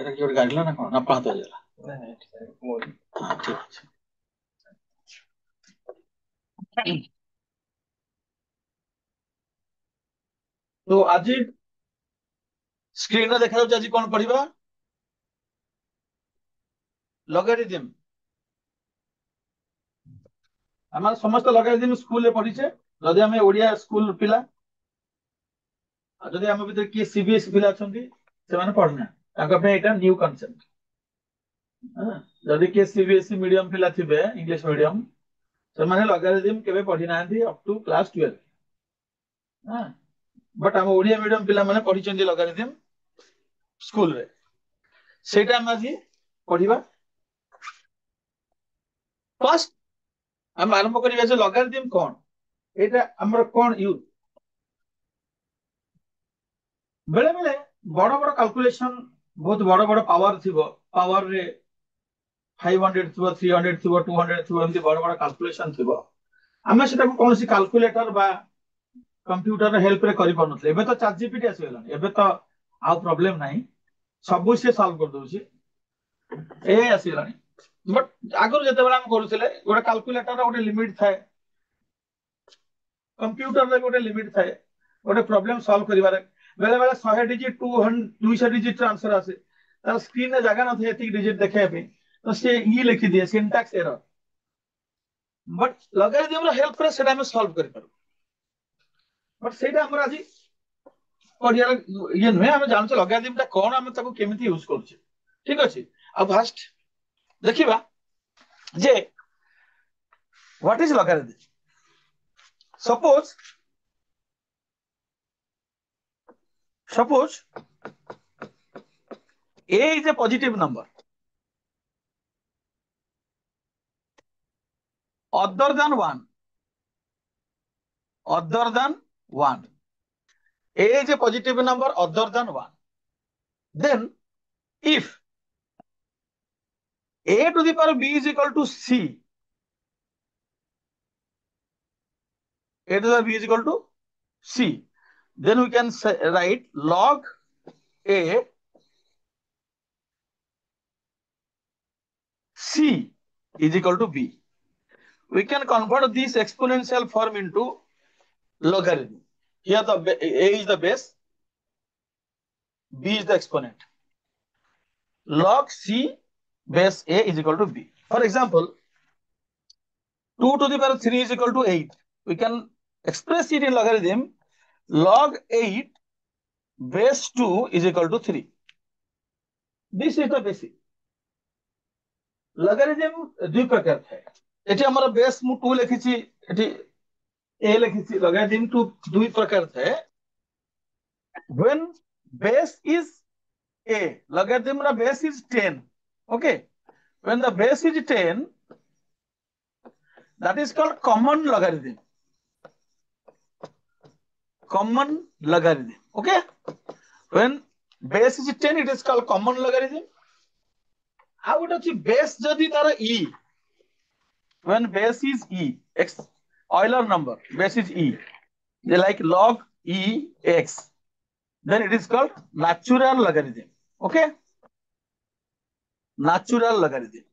এটা কি ওর গাড়ি না কোন না পাহাড় জেলা হ্যাঁ ঠিক আছে তো আজি ସ୍କ୍ରିନରେ ଦେଖାଯାଉଛି ଆଜି କଣ ପଢିବା ଲଗାରିଦମ ଆମେ ସମସ୍ତେ ଲଗାରିଦମ ସ୍କୁଲରେ ପଢିଛେ ଯଦି ଆମେ ଓଡିଆ ସ୍କୁଲ ପିଲା ଆଉ ଯଦି ଆମ ଭିତରେ କିଏ ସିବିଏସଇ ପିଲା ଅଛନ୍ତି ସେମାନେ ପଢିନା ତାଙ୍କ ପାଇଁ ଏଇଟା ନ୍ୟୁ କନସେପ୍ଟ ଯଦି କିଏ ସିବିଏସଇ ମିଡିୟମ ପିଲା ଥିବେ ଇଂଲିଶ ମିଡିୟମ ସେମାନେ ଲଗାରିଦମ କେବେ ପଢି ନାହାନ୍ତି ଅପ୍ ଟୁ କ୍ଲାସ 12 ବଟ୍ ଆମ ଓଡିଆ ମିଡିୟମ ପିଲାମାନେ ପଢିଛନ୍ତି ଲଗାରିଦମ ସ୍କୁଲରେ ସେଇଟା ଆମେ ଆଜି ପଢିବା ଫାର୍ଷ୍ଟ ଆମେ ଆରମ୍ଭ କରିବା ଯେ ଲଗାରିଦମ କଣ ଏଇଟା ଆମର କଣ ୟୁଜ ବେଳେ ବେଳେ ବଡ ବଡ କାଲକୁଲେସନ ବହୁତ ବଡ ବଡ ପାୱାର ଥିବ ପାୱାରରେ 500 ଥିବ 300 ଥିବ 200 ଥିବ ଏମିତି ବଡ ବଡ କାଲକୁଲେସନ ଥିବ ଆମେ ସେଟାକୁ କୌଣସି କାଲକୁଲେଟର ବା କମ୍ପ୍ୟୁଟର ହେଲ୍ପରେ କରିପାରୁନଥିଲେ ଏବେ ତ ଚାଟ୍ ଜିପିଟି ଆସିଗଲାଣି ଏବେ ତ ଆଉ ପ୍ରୋବ୍ଲେମ ନାହିଁ ସବୁ ସେ ସଲ୍ଭ କରିଦଉଛି ଏ ଆସିଗଲାଣି ବଟ୍ ଆଗରୁ ଯେତେବେଳେ ଆମେ କରୁଥିଲେ ଗୋଟେ କାଲକୁଲେଟର ଗୋଟେ ଲିମିଟ ଥାଏ କମ୍ପ୍ୟୁଟରରେ ଗୋଟେ ଲିମିଟ ଥାଏ ଗୋଟେ ପ୍ରୋବ୍ଲେମ ସଲ୍ଭ କରିବାରେ ବେଳେ ବେଳେ 100 ଡିଜିଟ 200 ଡିଜିଟ ଆନ୍ସର ଆସେ ତାର ସ୍କ୍ରିନରେ ଜାଗା ନଥାଏ ଏତିକି ଡିଜିଟ ଦେଖେଇବା ପାଇଁ ତ ସେ ଲେଖିଦିଏ ସିଣ୍ଟାକ୍ସ ଏରର ବଟ୍ ଲଗାରିଦମର ହେଲ୍ପରେ ସେଟା ଆମେ ସଲ୍ଭ କରିପାରୁ ବଟ୍ ସେଇଟା ଆମର ଆଜି ପଢିବାର ଇଏ ନୁହେଁ ଆମେ ଜାଣୁଛେ ଲଗାରିଦମଟା କଣ ଆମେ ତାକୁ କେମିତି ୟୁଜ କରୁଛେ ଠିକ ଅଛି ଆଉ ଫାଷ୍ଟ ଦେଖିବା ଯେ what is logarithm suppose a is a positive number other than 1 a is a positive number other than 1 then if a to the power b is equal to c a to the power b is equal to c then we can say, write log a c is equal to b we can convert this exponential form into logarithm here the a is the base b is the exponent log c base a is equal to b for example 2 to the power 3 is equal to 8 we can express it in logarithm log 8 base 2 is equal to 3 this is the basic logarithm ଦୁଇ ପ୍ରକାର ଥାଏ ଏଠି ଆମର ବେସ୍ ମୁଁ 2 ଲେଖିଛି ଏଠି a ଲେଖିଛି logarithm 2 ଦୁଇ ପ୍ରକାର ଥାଏ when base is a logarithm ର base is 10 okay when the base is 10 that is called common logarithm okay when base is 10 it is called common logarithm how would ଅଛି base ଯଦି ତାର e when base is e x Euler number base is e they like log e x then it is called natural logarithm okay natural logarithm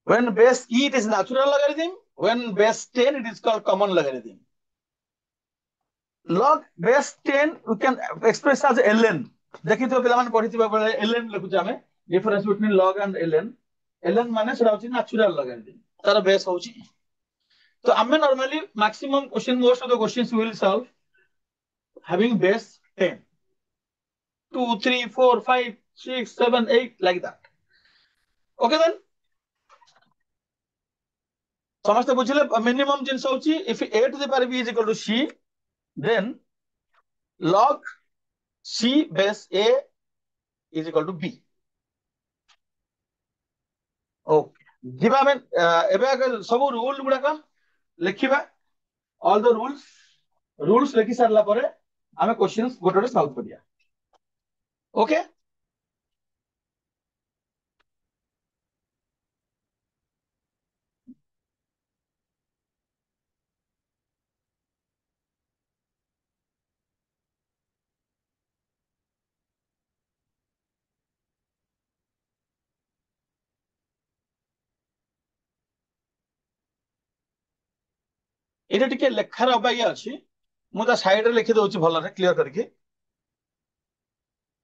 when base e it is natural logarithm when base 10 it is called common logarithm log base 10 we can express as ln ଦେଖିଥିବ ପିଲାମାନେ ପଢିଥିବା ବେଳେ ln ଲେଖୁଛେ ଆମେ difference between log and ln ମାନେ ସେଟା ହେଉଛି natural logarithm ତାର base ହେଉଛି ତ ଆମେ normally maximum question most of the questions we will solve having base 10 2 3 4 5 6 7 8 like that okay then ସମସ୍ତେ ବୁଝିଲେ minimum ଜିନିଷ ହେଉଛି if a to the power b is equal to c then log c base a is equal to b okay ଯିବା ଆମେ ଏବେ ସବୁ rule ଗୁଡାକ ଲେଖିବା all the rules ଲେଖି ସାରିଲା ପରେ ଆମେ questions ଗୋଟେ ଗୋଟେ solve କରିବା okay ଏଇଟା ଟିକେ ଲେଖାର ଅବାଗିଆ ଅଛି, ମୁଁ ତା ସାଇଡରେ ଲେଖି ଦଉଛି ଭଲରେ କ୍ଲିୟର କରିକି।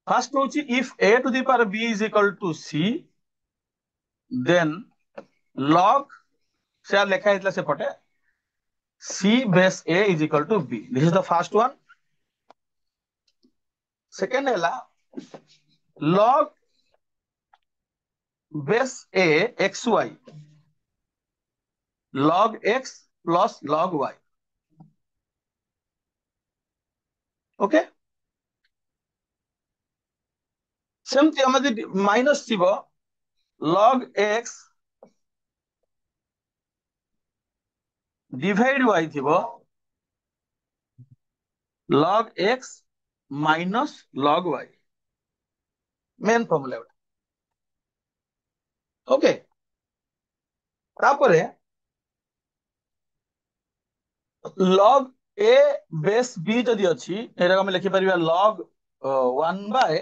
ଫାର୍ଷ୍ଟ ହଉଛି if a to the power b is equal to c, then log ସେ ଲେଖା ହେଇଥିଲା ସେପଟେ c base a is equal to b. This is the first one. Second ହେଲା log base a xy, log x plus log y. Okay, सेमती हम minus थी log x divide y थी log x minus log y, main formula okay. तापरे log a base b जदि अच्छी एटा हम लिखि परिबा log 1 by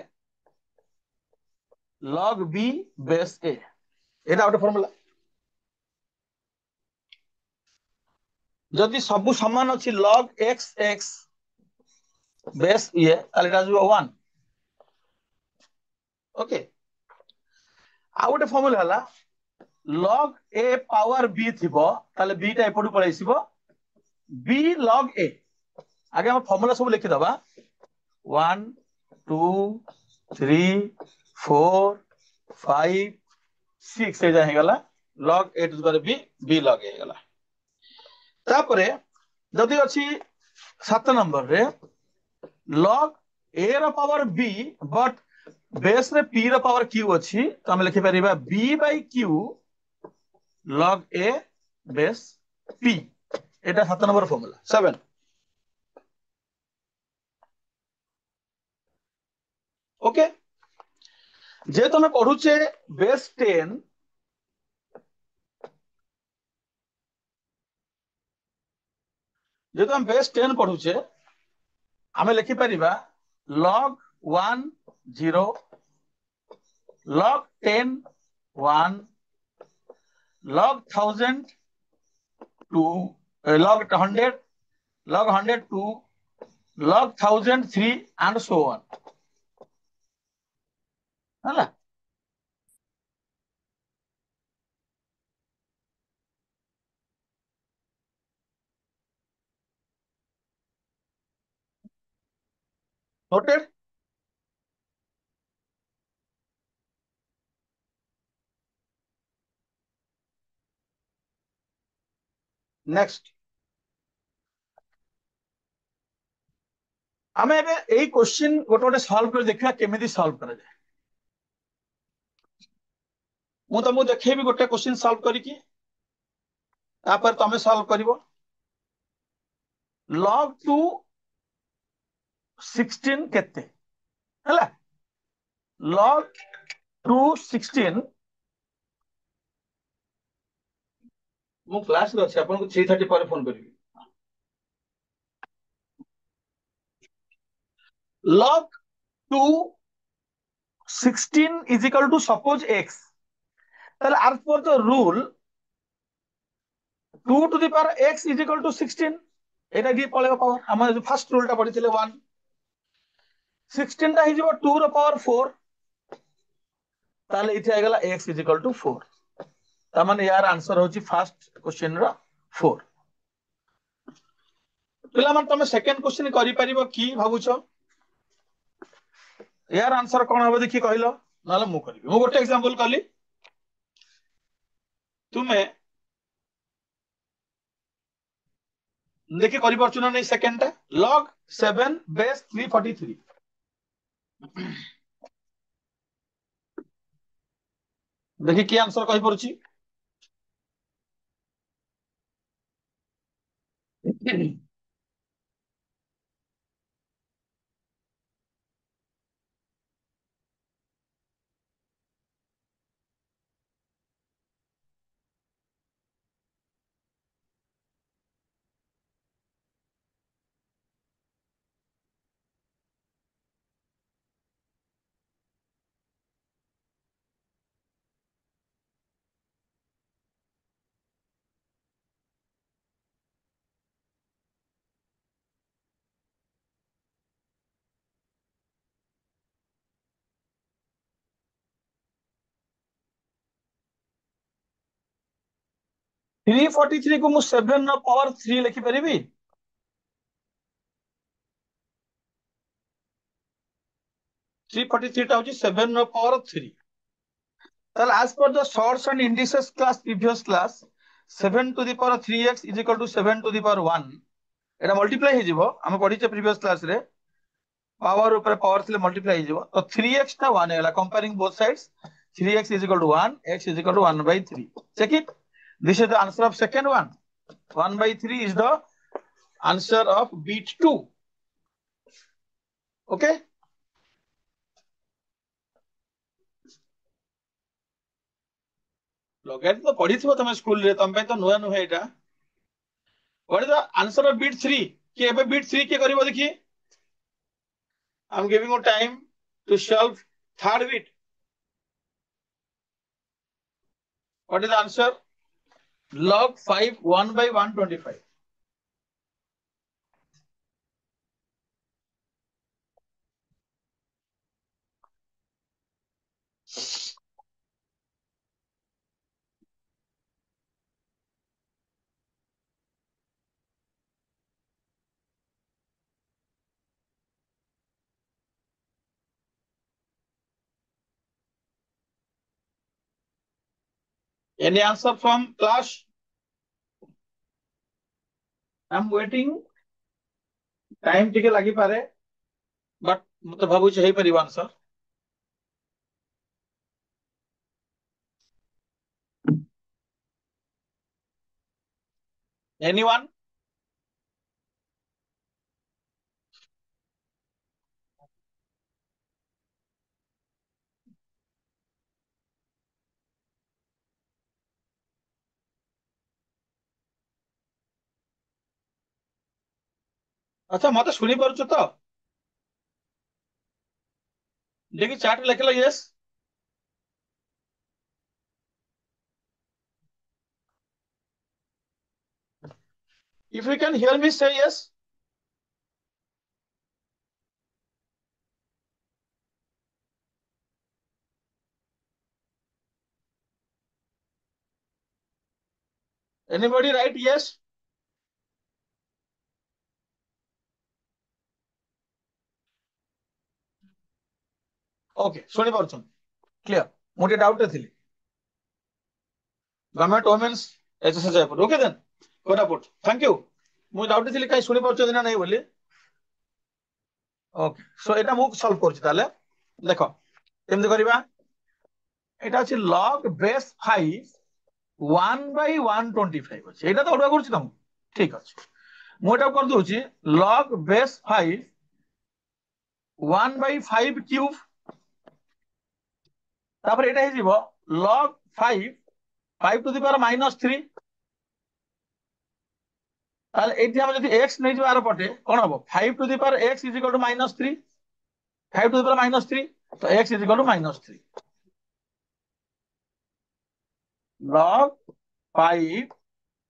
log b base a, एटा गोटे फॉर्मूला। जदि सब समान अच्छी log x x बेस ये ताले एटा जो 1, ओके। आ गोटे फॉर्मूला हला log a पावर b थिबो ताले b टा एपटू पळैसिबो b log a। आगे हम फॉर्मूला सब लिखि दबा 1 2 3 4 5 6 ए जाय गला log a to the b b log a गला। तापरे जदि अछि 7 नंबर रे log a रो पावर b बट बेस रे p रो पावर q अछि तो हम लिखि परिबा b by q log a बेस p। एटा 7 नंबर फॉर्मूला 7। ओके, जे तुम पढ़ुचे बेस 10 जे तुम बेस 10 पढ़ुचे आमे लिखि परिबा log 1 0 log 10 1 log 1000 2 log 100 log 100 2 log 1000 3 and so on हला। नोटेड। नेक्स्ट आमे एबे एई क्वेश्चन गोटे गोटे सॉल्व कर देखिया केमिति सॉल्व करा जाय। मु तुमको देखैबी गोटे क्वेश्चन सॉल्व करिकी तापर तमे सॉल्व करिवो। log 2 16 केते हला log 2 16 मु क्लास रे अछि आपन को 3:30 पर phone करिवि। log 2 16 is equal to suppose x, ताले as per the rule 2 to the power x is equal to 16 एटा की पळेबो पावर हम फर्स्ट रूल टा पढिथिले 1 16 टा हिजिबो 2 रो पावर 4 ताले इथे आगला x is equal to 4 ता माने यार आंसर होची फर्स्ट क्वेश्चन रो 4। पिला मन तमे सेकंड क्वेश्चन करि परिबो की भाबुछो यार आंसर कोन हबो देखि कहिलो नाले मु करिवि। मु गोटे एग्जांपल कली तुमे देखि करि परछु ना नै सेकंड टा log 7 base 343 देखि की आंसर कहि परछि। 343 को मु 7 ର ପାୱାର 3 लिखि परिबी 343 टा होची 7 ର ପାୱାର 3 ताल as per the sorts and indices class previous class 7 to the power 3x is equal to 7 to the power 1 Etah multiply हे जिवो हम पढिचे प्रीवियस क्लास रे पावर ऊपर पावर से मल्टीप्लाई हे जिवो तो 3x टा 1 हैला comparing both sides 3x is equal to 1 x is equal to 1 by 3 check it this is the answer of second one 1 by 3 is the answer of bit 2 okay logarithm तो पढिथिबो तमे school रे तम पे तो नुवा नुहे एटा what is the answer of bit 3 कि एबे bit 3 के करिवो देखि I am giving you time to solve third bit what is the answer log 5 1 by 125 any answer from class I am waiting time टिके लागि पारे बट मते भाबु छै हे परिबो आंसर anyone अच्छा मते सुनी परछु तो देखि चैट लिखला yes if you can hear me say yes anybody write yes okay सुनी परछु क्लियर मोटे डाउट थिली government women's SSC Jaipur okay then Koraput thank you मु डाउट थिली काई सुनी परछु ना नहीं बोली ओके सो एटा मु सॉल्व करछि ताले देखो केमते करबा एटा अछि log base 5 1 by 125 अछि एटा तो ओडा करछि तुम ठीक अछि मु एटा कर दोछि log base 5 1 by 5 cube तापर एटा हे जीवो log 5 5 to the power -3 ताले एठी हम जदि x नै जिबार पटे कोन हबो 5 to the power x is equal to -3 5 to the power -3 तो x is equal to -3 log 5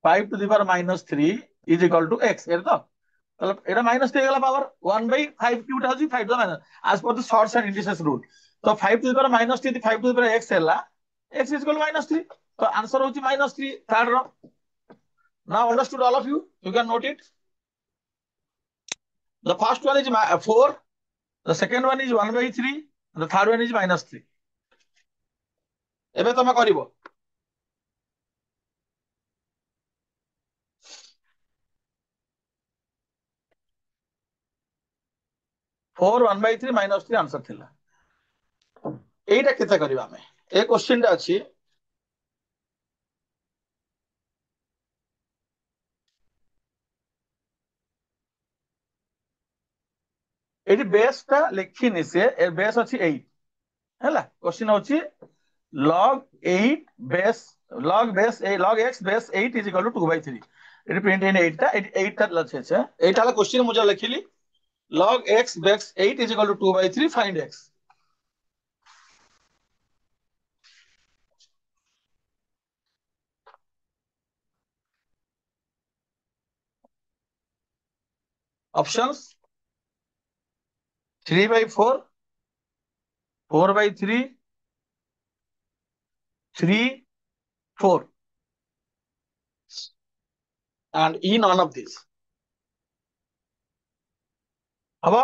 5 to the power -3 is equal to x एटा तो एटा -3 गला पावर 1 by 5 क्यूब टा 5 to the minus as per the shorts and indices rule तो 5 to the power -3 5 to the power x हैला x is equal to -3 तो answer होची -3 third रो now understood all of you can note it the first one is 4 the second one is 1 by 3 and the third one is -3 एबे तमे करिवो 4 1 by 3 -3 answer थिला एटा केते करबा हमें ए क्वेश्चन टा अछि एटी बेस टा लिखिनि से ए बेस अछि 8 हैला क्वेश्चन होछि log 8 base log base a log x base 8 is equal to 2 by 3 eighty print in 8 टा 8 टा लछे छे 8 वाला क्वेश्चन मुझे लिखिली log x base 8 is equal to 2 by 3 find x options 3 by 4 4 by 3 3 4 and E none of these. হব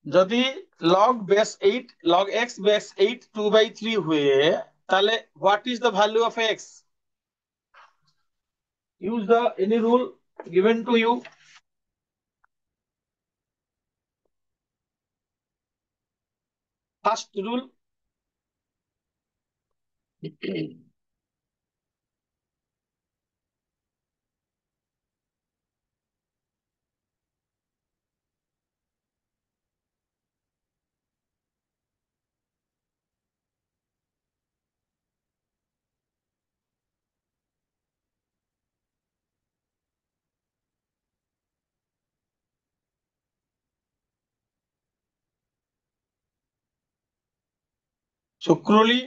যদি log base 8 log x base 8 2/3 हुए তাহলে what is the value of x? Use the any rule given to you. First rule. Sukruli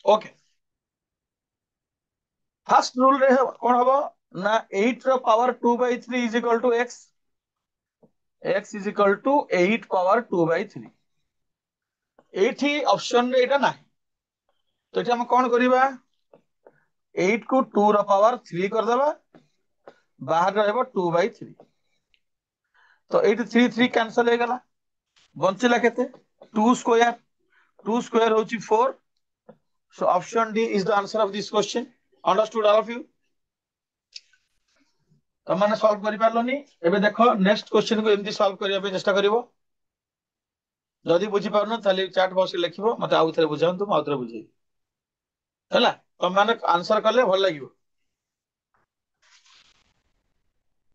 okay first rule রে কোন হবো না 8 র power 2/3 is equal to x x is equal to 8 power 2/3 এইଠି option রে এটা নাই তো এটা আমি কোন করিবা 8 को 2 ର ପାୱାର 3 କରିଦେବା ବାହାରେ ରହିବ 2/3 ତ ଏଇଠି 3 3 କ୍ୟାନସଲ ହେଇଗଲା ବଞ୍ଚିଲା କେତେ 2 ସ୍କୋୟାର 2 ସ୍କୋୟାର ହଉଛି 4 so option D is the answer of this question understood all of you ତମାନେ ସଲ୍ଭ କରିପାରିଲନି ଏବେ ଦେଖ ନେକ୍ସଟ କ୍ୱେଶ୍ଚନ କୁ ଏମିତି ସଲ୍ଭ କରିବା ପାଇଁ ଚେଷ୍ଟା କରିବ ଯଦି ବୁଝି ପାରୁନ ତାହେଲେ ଚାଟ୍ ବକ୍ସରେ ଲେଖିବ ମତେ ଆଉ ଥରେ ବୁଝାନ୍ତୁ ମୁଁ ଆଉ ଥରେ ବୁଝେଇବି ହେଲା ତମାନେ ଆନ୍ସର କଲେ ଭଲ ଲାଗିବ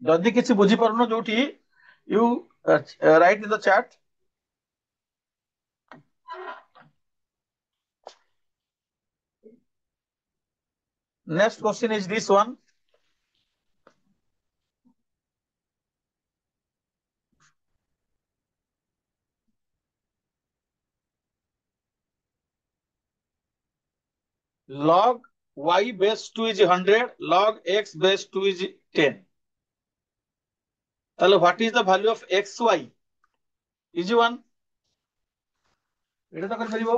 ଯଦି କିଛି ବୁଝି ପାରୁନ ଯୋଉଠି you write in the chat next question is this one log y base 2 is 100 log x base 2 is 10 তাহলে what is the value of xy easy one এটা তো করে ফেলিব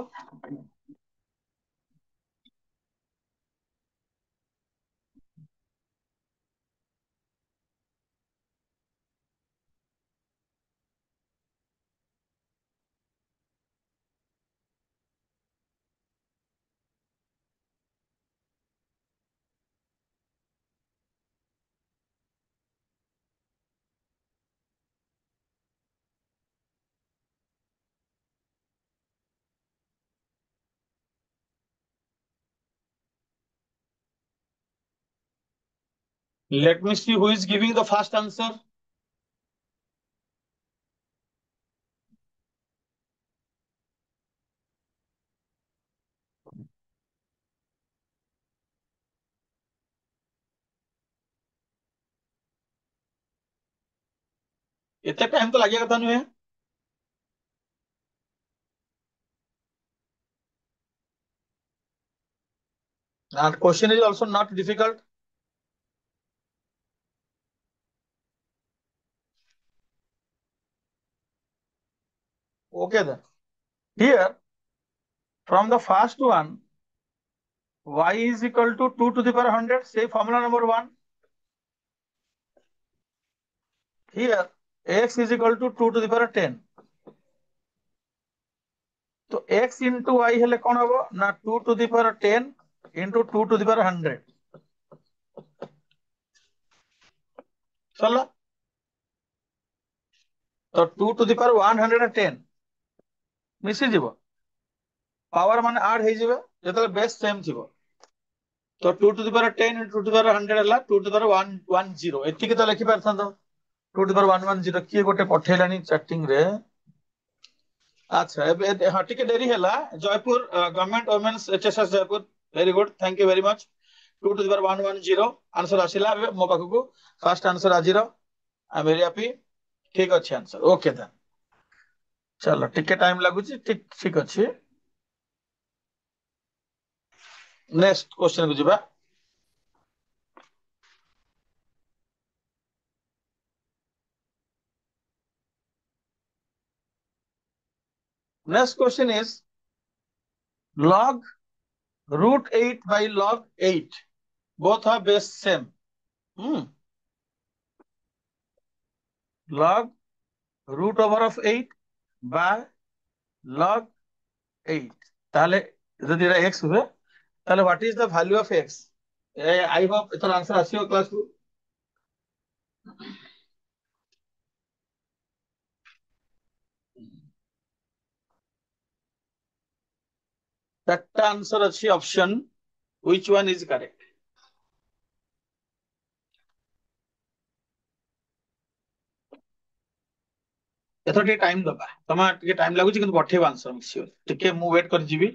let me see who is giving the first answer इतना time तो लगेगा था नुहे and question is also not difficult okay then here from the first one y is equal to 2 to the power 100 say formula number 1 here x is equal to 2 to the power 10 तो x into y हेले कौन होबो ना 2 to the power 10 into 2 to the power 100 चला तो 2 to the power 110 मिसी जीवो power माने ऐड हे जीवो जेतले बेस सेम थिबो तो 2 to the power 10 into 2 to the power 100 हला 2 to the power 110 एति के तो लिखि परथन तो 2 to the power 110 किए गोटे पठेलानी चैटिंग रे अच्छा एबे हां टिके देरी हला Jaipur government women's HSS Jaipur very good thank you very much 2 to the power 110 answer आसिला मो पाखकू फर्स्ट आंसर आजिरो आई एम वेरी हैप्पी ठीक अछि आंसर ओके देन चलो टिके टाइम लागुची ठीक ठीक अछि नेक्स्ट क्वेश्चन को जिबा। Next question is log root 8 by log 8 both are base same. log root over of 8 by log 8 তাহলে যদি এটা x হবে তাহলে what is the value of x? I hope এটার আনসার আসিও ক্লাস টু। চারটা আনসার আছে option, which one is correct? এত ଟିକେ টাইম ଦବା, ତମେ ଟିକେ টাইম ଲାଗୁଛି କିନ୍ତୁ ପଠେଇବ ଆନସାର ସିଓର। ଟିକେ ମୁଁ ୱେଟ୍ କରି ଯିବି।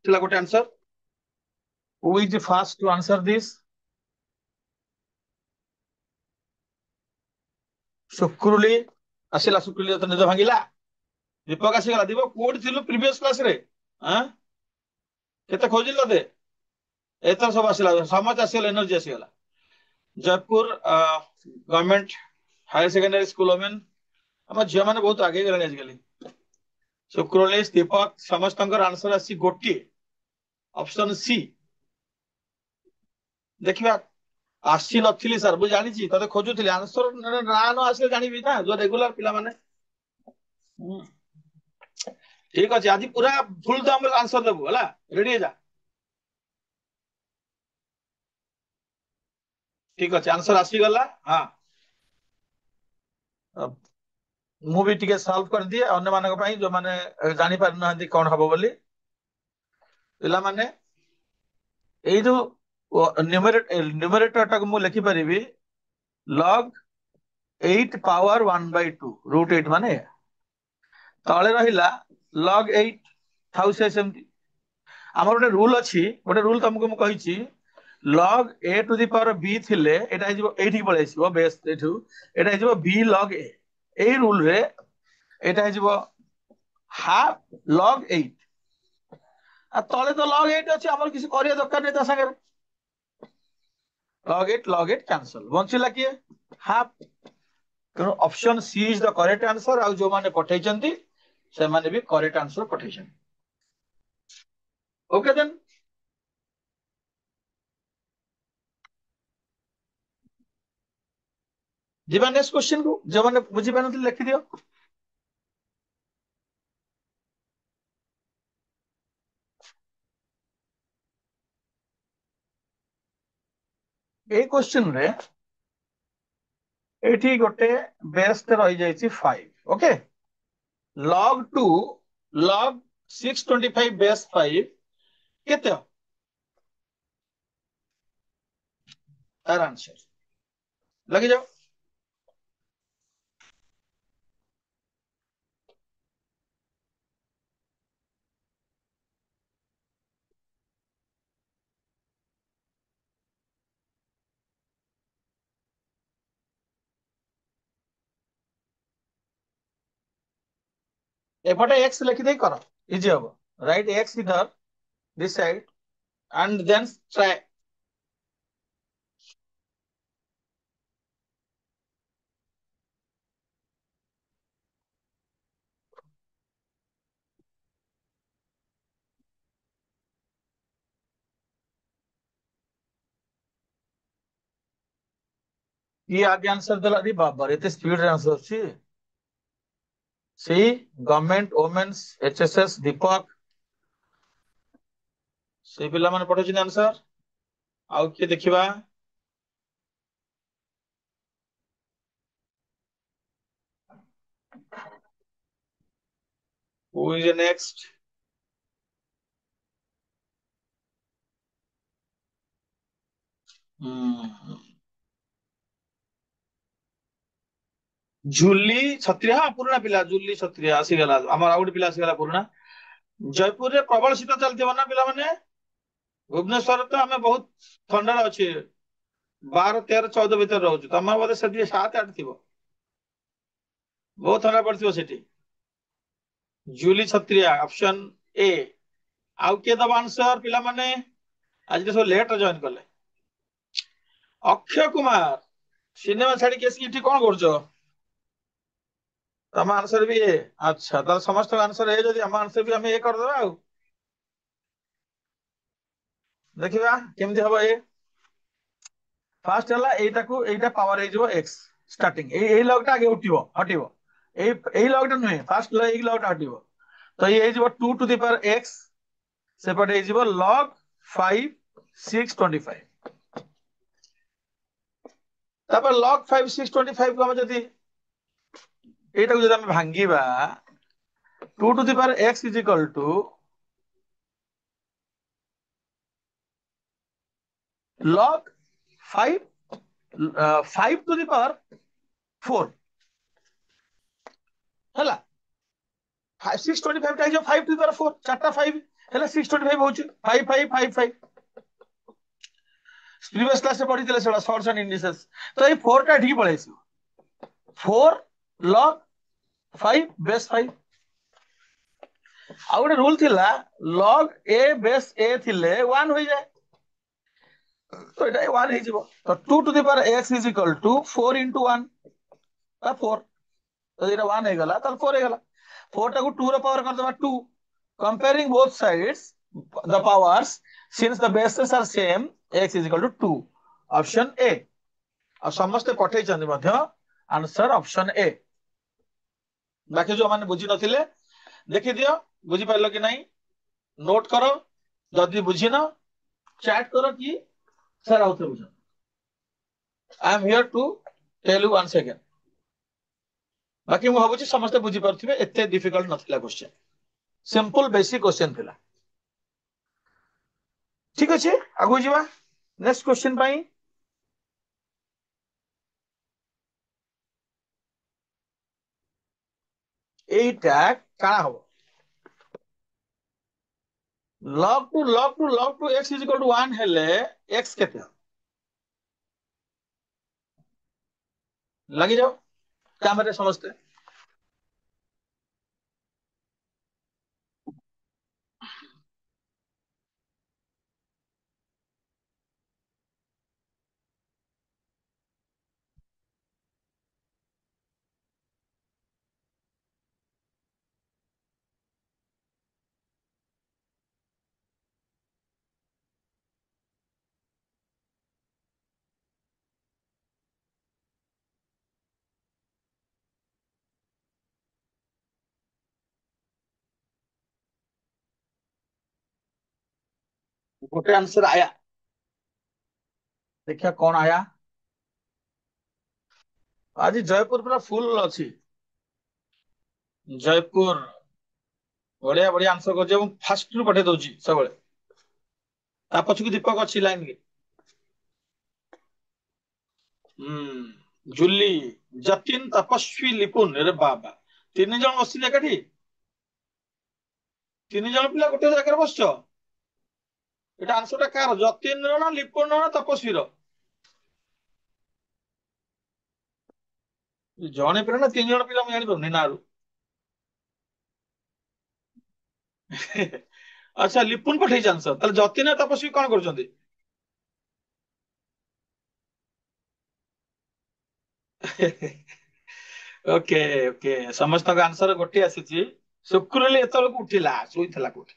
ଥିଲା ଗୋଟେ ଆନସାର। Who is the first to answer this? ଶୁକ୍ରୁଲି ଆସିଲା, ଶୁକ୍ରୁଲି ତ ନିଜ ଭାଙ୍ଗିଲା। ଦୀପକ ଆସିଗଲା। ଦୀପକ କୋଉଠି ଥିଲୁ ପ୍ରିଭିୟସ କ୍ଲାସ ରେ? ଆଁ କେତେ ଖୋଜିଲି ତତେ? ଏଥର ସବୁ ଆସିଲା, ସମସ୍ତେ ଆସିଗଲା, ଏନର୍ଜି ଆସିଗଲା। Jaipur government higher secondary school women, ଆମ ଝିଅ ମାନେ ବହୁତ ଆଗେଇ ଗଲେଣି ଆଜିକାଲି। ଶୁକ୍ରୁଲି, ଦୀପକ ସମସ୍ତଙ୍କର ଆନ୍ସର ଆସିଛି ଗୋଟିଏ, ଅପସନ ସି। ଦେଖିବା ଆସି ନଥିଲି ସାର୍, ମୁଁ ଜାଣିଛି ତତେ ଖୋଜୁଥିଲି। ଆନ୍ସର ନାଁ ନ ଆସିଲେ ଜାଣିବି ନା, ଯୋଉ ରେଗୁଲାର ପିଲାମାନେ। ଠିକ ଅଛି, ଆଜି ପୁରା ଫୁଲ ଦମରେ ଆନ୍ସର ଦେବୁ ହେଲା, ରେଡି ହେଇଯା। ଠିକ ଅଛି, ଆନ୍ସର ଆସିଗଲା। ହଁ, ମୁଁ ବି ଟିକେ ସଲ୍ଭ କରିଦିଏ ଅନ୍ୟମାନଙ୍କ ପାଇଁ, ଯୋଉମାନେ ଜାଣି ପାରୁନାହାନ୍ତି କଣ ହବ ବୋଲି। ପିଲାମାନେ ଏଇ ଯୋଉ ନ୍ୟୁମେରେଟର ଟାକୁ ମୁଁ ଲେଖିପାରିବି log 8 ପାୱାର 1/2 ରୁଟ୍ 8 ମାନେ ତଳେ ରହିଲା log 8 ଥାଉ ସେ ସେମିତି। ଆମର ଗୋଟେ ରୁଲ ଅଛି, ଗୋଟେ ରୁଲ ତମକୁ ମୁଁ କହିଛି, log a to the power b ଥିଲେ ଏଟା ହେଇଯିବ, ଏଇଠିକି ପଳେଇ ଆସିବ ବେସ୍, ଏଠୁ ଏଟା ହେଇଯିବ b log a। ଏଇ ରୁଲରେ ଏଟା ହେଇଯିବ ହାଫ log 8। ଆଉ ତଳେ ତ log 8 ଅଛି, ଆମର କିଛି କରିବା ଦରକାର ନାହିଁ ତା ସାଙ୍ଗରେ। log 8 କ୍ୟାନସଲ, ବଞ୍ଚିଲା କିଏ? ହାଫ। ତେଣୁ option she is the correct answer. ଆଉ ଯୋଉମାନେ ପଠେଇଛନ୍ତି ସେମାନେ ବି କରେକ୍ଟ ଆନ୍ସର ପଠେଇଛନ୍ତି। ଓକେ ଦେନ୍, ଯିବା ନେକ୍ସଟ କ୍ୱେଶ୍ଚନ କୁ। ଯୋଉମାନେ ବୁଝିପାରୁନଥିଲେ ଲେଖିଦିଅ। ଏଇ କ୍ୱେଶ୍ଚନ ରେ ଏଇଠି ଗୋଟେ ବେସ୍ ରହିଯାଇଛି 5। ଓକେ, log 2 log 625 ବେସ୍ 5 କେତେ? ତାର ଆନ୍ସର ଲାଗିଯାଉ। एपटे x लिखिदे करो, इजी हबो। राइट x इधर this side and then try. ये आगे आंसर देला रे बाबा, एते स्पीड रे आंसर छी। सी गवर्नमेंट वुमेन्स एचएसएस दीपक, से पिला माने पठोछि आंसर। आउ के देखिबा, हु इज नेक्स्ट? झुली छत्रिया हाँ पुराना पिला झुली छत्रिया आसीगला आम आउ गोटे पिला आसीगला पुराना जयपुर रे प्रबल शीत चलती ना पिला माने भुवनेश्वर तो आम बहुत ठंडा अच्छे 12, 13, 14 भितर रोच तुम बोधे से 7, 8 थी बहुत ठंडा पड़ो सेठी झुली छत्रिया ऑप्शन ए आउ किए दब आंसर पिला माने आज सब लेट जॉइन कले अक्षय कुमार सिनेमा छाड़ी के कौन कर तम आंसर भी ए अच्छा तार समस्त आंसर ए जदि हम आंसर भी हम ए कर दबा देखिबा केमती हबो ए फास्ट हला एटा पावर हे जिवो x स्टार्टिंग ए लॉग टा आगे उठिबो हटिबो ए लॉग टा नुहे फास्ट लॉग ए लॉग टा हटिबो तो ये जिवो 2 टू द पावर x सेपटे हे जिवो log 5 6 25 तापर log 5 6 25 को हम जदि एटा को जदि हम भांगीबा 2 to the power x is equal to log 5 5 to the power 4 हला 625 टा 5 टू द पावर 4 चारटा 5 हेला 625 होची 5 5 5 5 प्रीवियस क्लास रे पढ़ी सेटा शॉर्ट्स एंड इंडिसेस तो ये 4 टा ठीक पळेसी 4 log 5 बेस 5 आ गोटे रूल थिला log a बेस a थिले 1 हो जाए तो एटा 1 हे जिवो तो 2 to the power x is equal to 4 into 1 ता 4 तो एटा 1 हे गला तो 4 हे गला 4 टा को 2 रो पावर कर दबा 2 comparing both sides the powers since the bases are same x is equal to 2 option a और समस्त पठे चंदी मध्य आंसर ऑप्शन ए बाकी जो माने बुझी नथिले देखि दियो बुझी पाइलो कि नहीं नोट करो जदी बुझी न चैट करो कि सर आउथे बुझो I am here to tell you once again बाकी मु भाबुची समस्त बुझी परथिबे एते डिफिकल्ट नथिला क्वेश्चन सिंपल बेसिक क्वेश्चन थिला ठीक अछि आगु जीवा नेक्स्ट क्वेश्चन पाई एटा काना हो log to x is equal to 1 हेले x केते लगी जाओ कैमरे समझते गोटे आंसर आया देखिया कौन आया आज जयपुर पूरा फुल अच्छी जयपुर बढ़िया बढ़िया आंसर कर फास्ट रु पठे दउची सब पछकु दीपक अच्छी लाइन के जुली जतिन तपस्वी लिपुन रे बाबा 3 जन बसिले एकाठी 3 जन पिला गोटे जगह बसछ एटा आंसर टा कार जतिन रो ना लिपुन रो ना तपस्वी रो जने पिला ना 3 जन पिला मैं जानि पउनी नारू अच्छा लिपुन पठे आंसर ताले जतिन आ तपस्वी कोन करछंती ओके ओके समस्त का आंसर गोटे आसीची शुक्रली एतलक उठिला सोइथला कोठी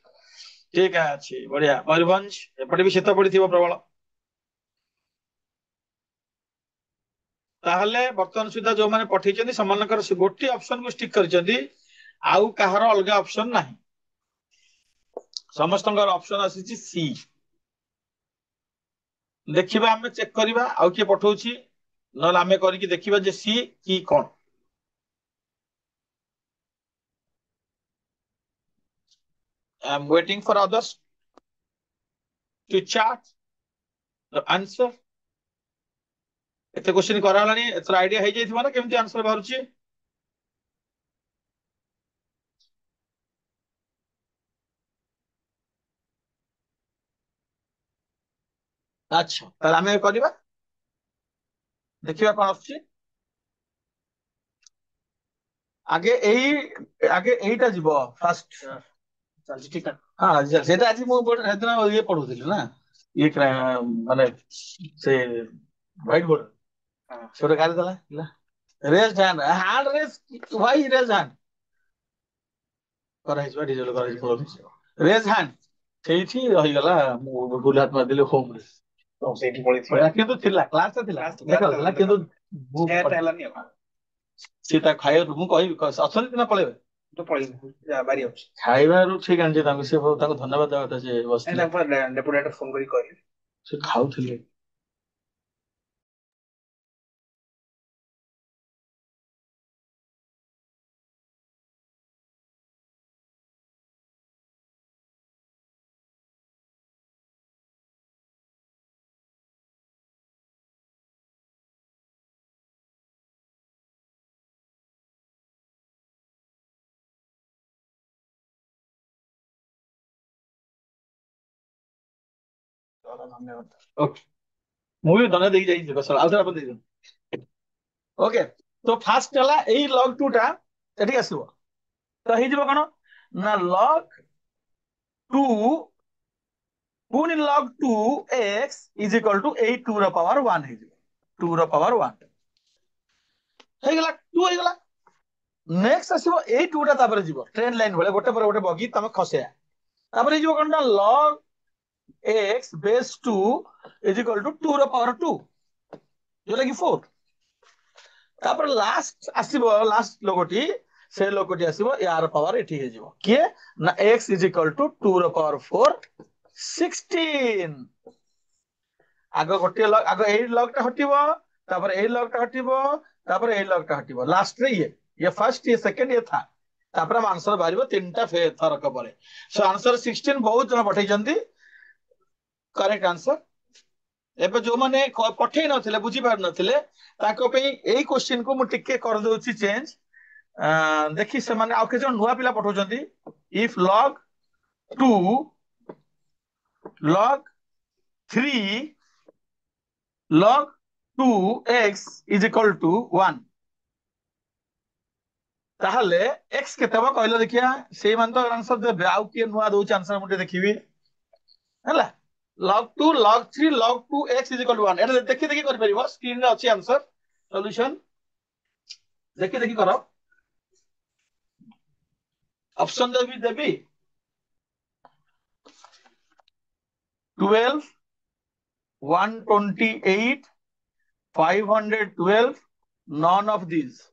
ठीक है अच्छी बढ़िया मयूरभंज एपटे भी शीत पड़िथिबो प्रबल ताहले वर्तमान सुविधा जो माने पठेइचंदी समानकर से गोटे ऑप्शन को स्टिक करचंदी आउ काहार अलगा ऑप्शन नाही समस्तंकर ऑप्शन आसीची सी देखिबा हमें चेक करिबा आउ के पठौची नल हमें करिकि देखिबा जे सी की कोन I am waiting for others to chat the answer एते क्वेश्चन करालानी एतर आईडिया हे जाइथिबा ना केमती आंसर बाहरुची। अच्छा ताले आमे करबा देखिबा कोन आछी। आगे एई आगे एईटा जीवो फास्ट चल ठीक है। हां सेटा आज मु हेदना ये पढुथिली ना ये माने से व्हाइट बोर्ड छोटे गाड़ी देला raise hand hand raise why raise hand कराइछ बा डिजिटल कराइछ रेज हैंड ସେଇଠି ରହିଗଲା ମୁଁ ଭୁଲ ହାତ ମାରିଦେଲି ହୋମ ରେ ତ ସେଇଠି ପଳେଇଥିଲା କିନ୍ତୁ ଥିଲା କ୍ଲାସ ଥିଲା ଦେଖାଉଥିଲା କିନ୍ତୁ ମୁଁ ହେଲାନି ଆଉ ସେ ତା ଖାଇବା ମୁଁ କହିବି ଅଛନ୍ତି ନା ପଳେଇବେ ତ ପଳେଇବି ବାରି ଅଛି ଖାଇବାରୁ ଠିକ ଆଣିଛି ତାଙ୍କୁ ସେ ତାଙ୍କୁ ଧନ୍ୟବାଦ ଦେବା କଥା ସେ ବସିଥିଲେ ଡେପୁଟେଟ ଫୋନ କରି କହିଲି ସେ ଖାଉଥିଲେ धन्यवाद ओके ମୁଁ ବି ଧନ୍ୟବାଦ ଦେଇକି ଯାଇଛି ବସ ଆଉ ଥରେ ଆପଣ ଦେଇଦିଅନ୍ତୁ ଓକେ ତ ଫାଷ୍ଟ ହେଲା ଏଇ ଲଗ 2 ଟା ଏଠିକି ଆସିବ ତ ହେଇଯିବ କଣ ନା ଲଗ 2 पुणी log 2x is equal to 8 2 ର ପାୱାର 1 ହେଇଯିବ 2 ର ପାୱାର 1 ହେଇଗଲା 2 ହେଇଗଲା ନେକ୍ସଟ ଆସିବ ଏଇ 2 ଟା ତାପରେ ଯିବ ଟ୍ରେନ ଲାଇନ ଭଳିଆ ଗୋଟେ ପରେ ଗୋଟେ ବଗି ତମେ ଖସେଆ ତାପରେ ହେଇଯିବ କଣ ନା log x base 2 is equal to 2 ର ପାୱାର 2 ଯୋଉଟା କି 4 ତାପରେ ଲାଷ୍ଟ ଆସିବ ଲାଷ୍ଟ ଲୋକଟି ସେ ଲୋକଟି ଆସିବ ୟାର ପାୱାର ଏଠି ହେଇଯିବ କିଏ ନା x is equal to 2 ର ପାୱାର 4 16 आग गोटे लग आग एई लग टा हटिबो तापर एई लग टा हटिबो तापर एई लग टा हटिबो लास्ट रे ये फर्स्ट ये सेकंड ये था तापर हम आंसर बारिबो तीनटा थरक परे सो आंसर 16 बहुत जन पठै जंदी करेक्ट आंसर एबे जो माने पठै नथिले बुझी पार नथिले ताको पे एई क्वेश्चन को मु टिके कर दोछि चेंज देखि से माने आउ के जन नुवा पिला पठौ जंदी if log 2 log 3 log 2x is equal to 1 ताहले x केते बा कहले देखिया सेई मान तो आंसर देबे आउ के नुआ दोछ आंसर मुटे देखिबी हला log 2 log 3 log 2x is equal to 1 एटा देखि देखि कर परिबो स्क्रीन रे अछि आंसर सॉल्यूशन देखि देखि करो option Devi 12 128 512 none of these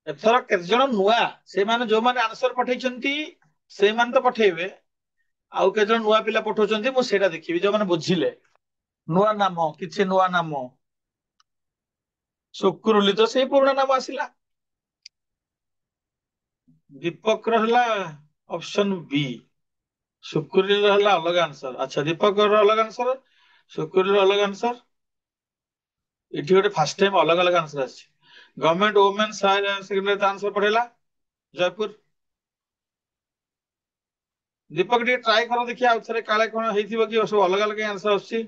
एथर केते जण नुआ से माने जो माने आंसर पठै छंती से माने तो पठेबे आउ के जण नुआ पिला पठौ छंती मु सेटा देखिबी जो माने बुझिले नुआ नाम किछि नुआ नाम शुक्रुली तो से पुराना नाम आसिला दीपक रहला ऑप्शन बी शुक्रुली रहला अलग आंसर अच्छा दीपक रो अलग आंसर शुक्रुली रो अलग आंसर इठी गोटे फर्स्ट टाइम अलग अलग आंसर आछि government women's higher secondary answer पढ़ेला जयपुर दीपक टी ट्राई करो देखिए आउ थरे काले कोन हेइथिबो कि सब अलग अलग आंसर आछि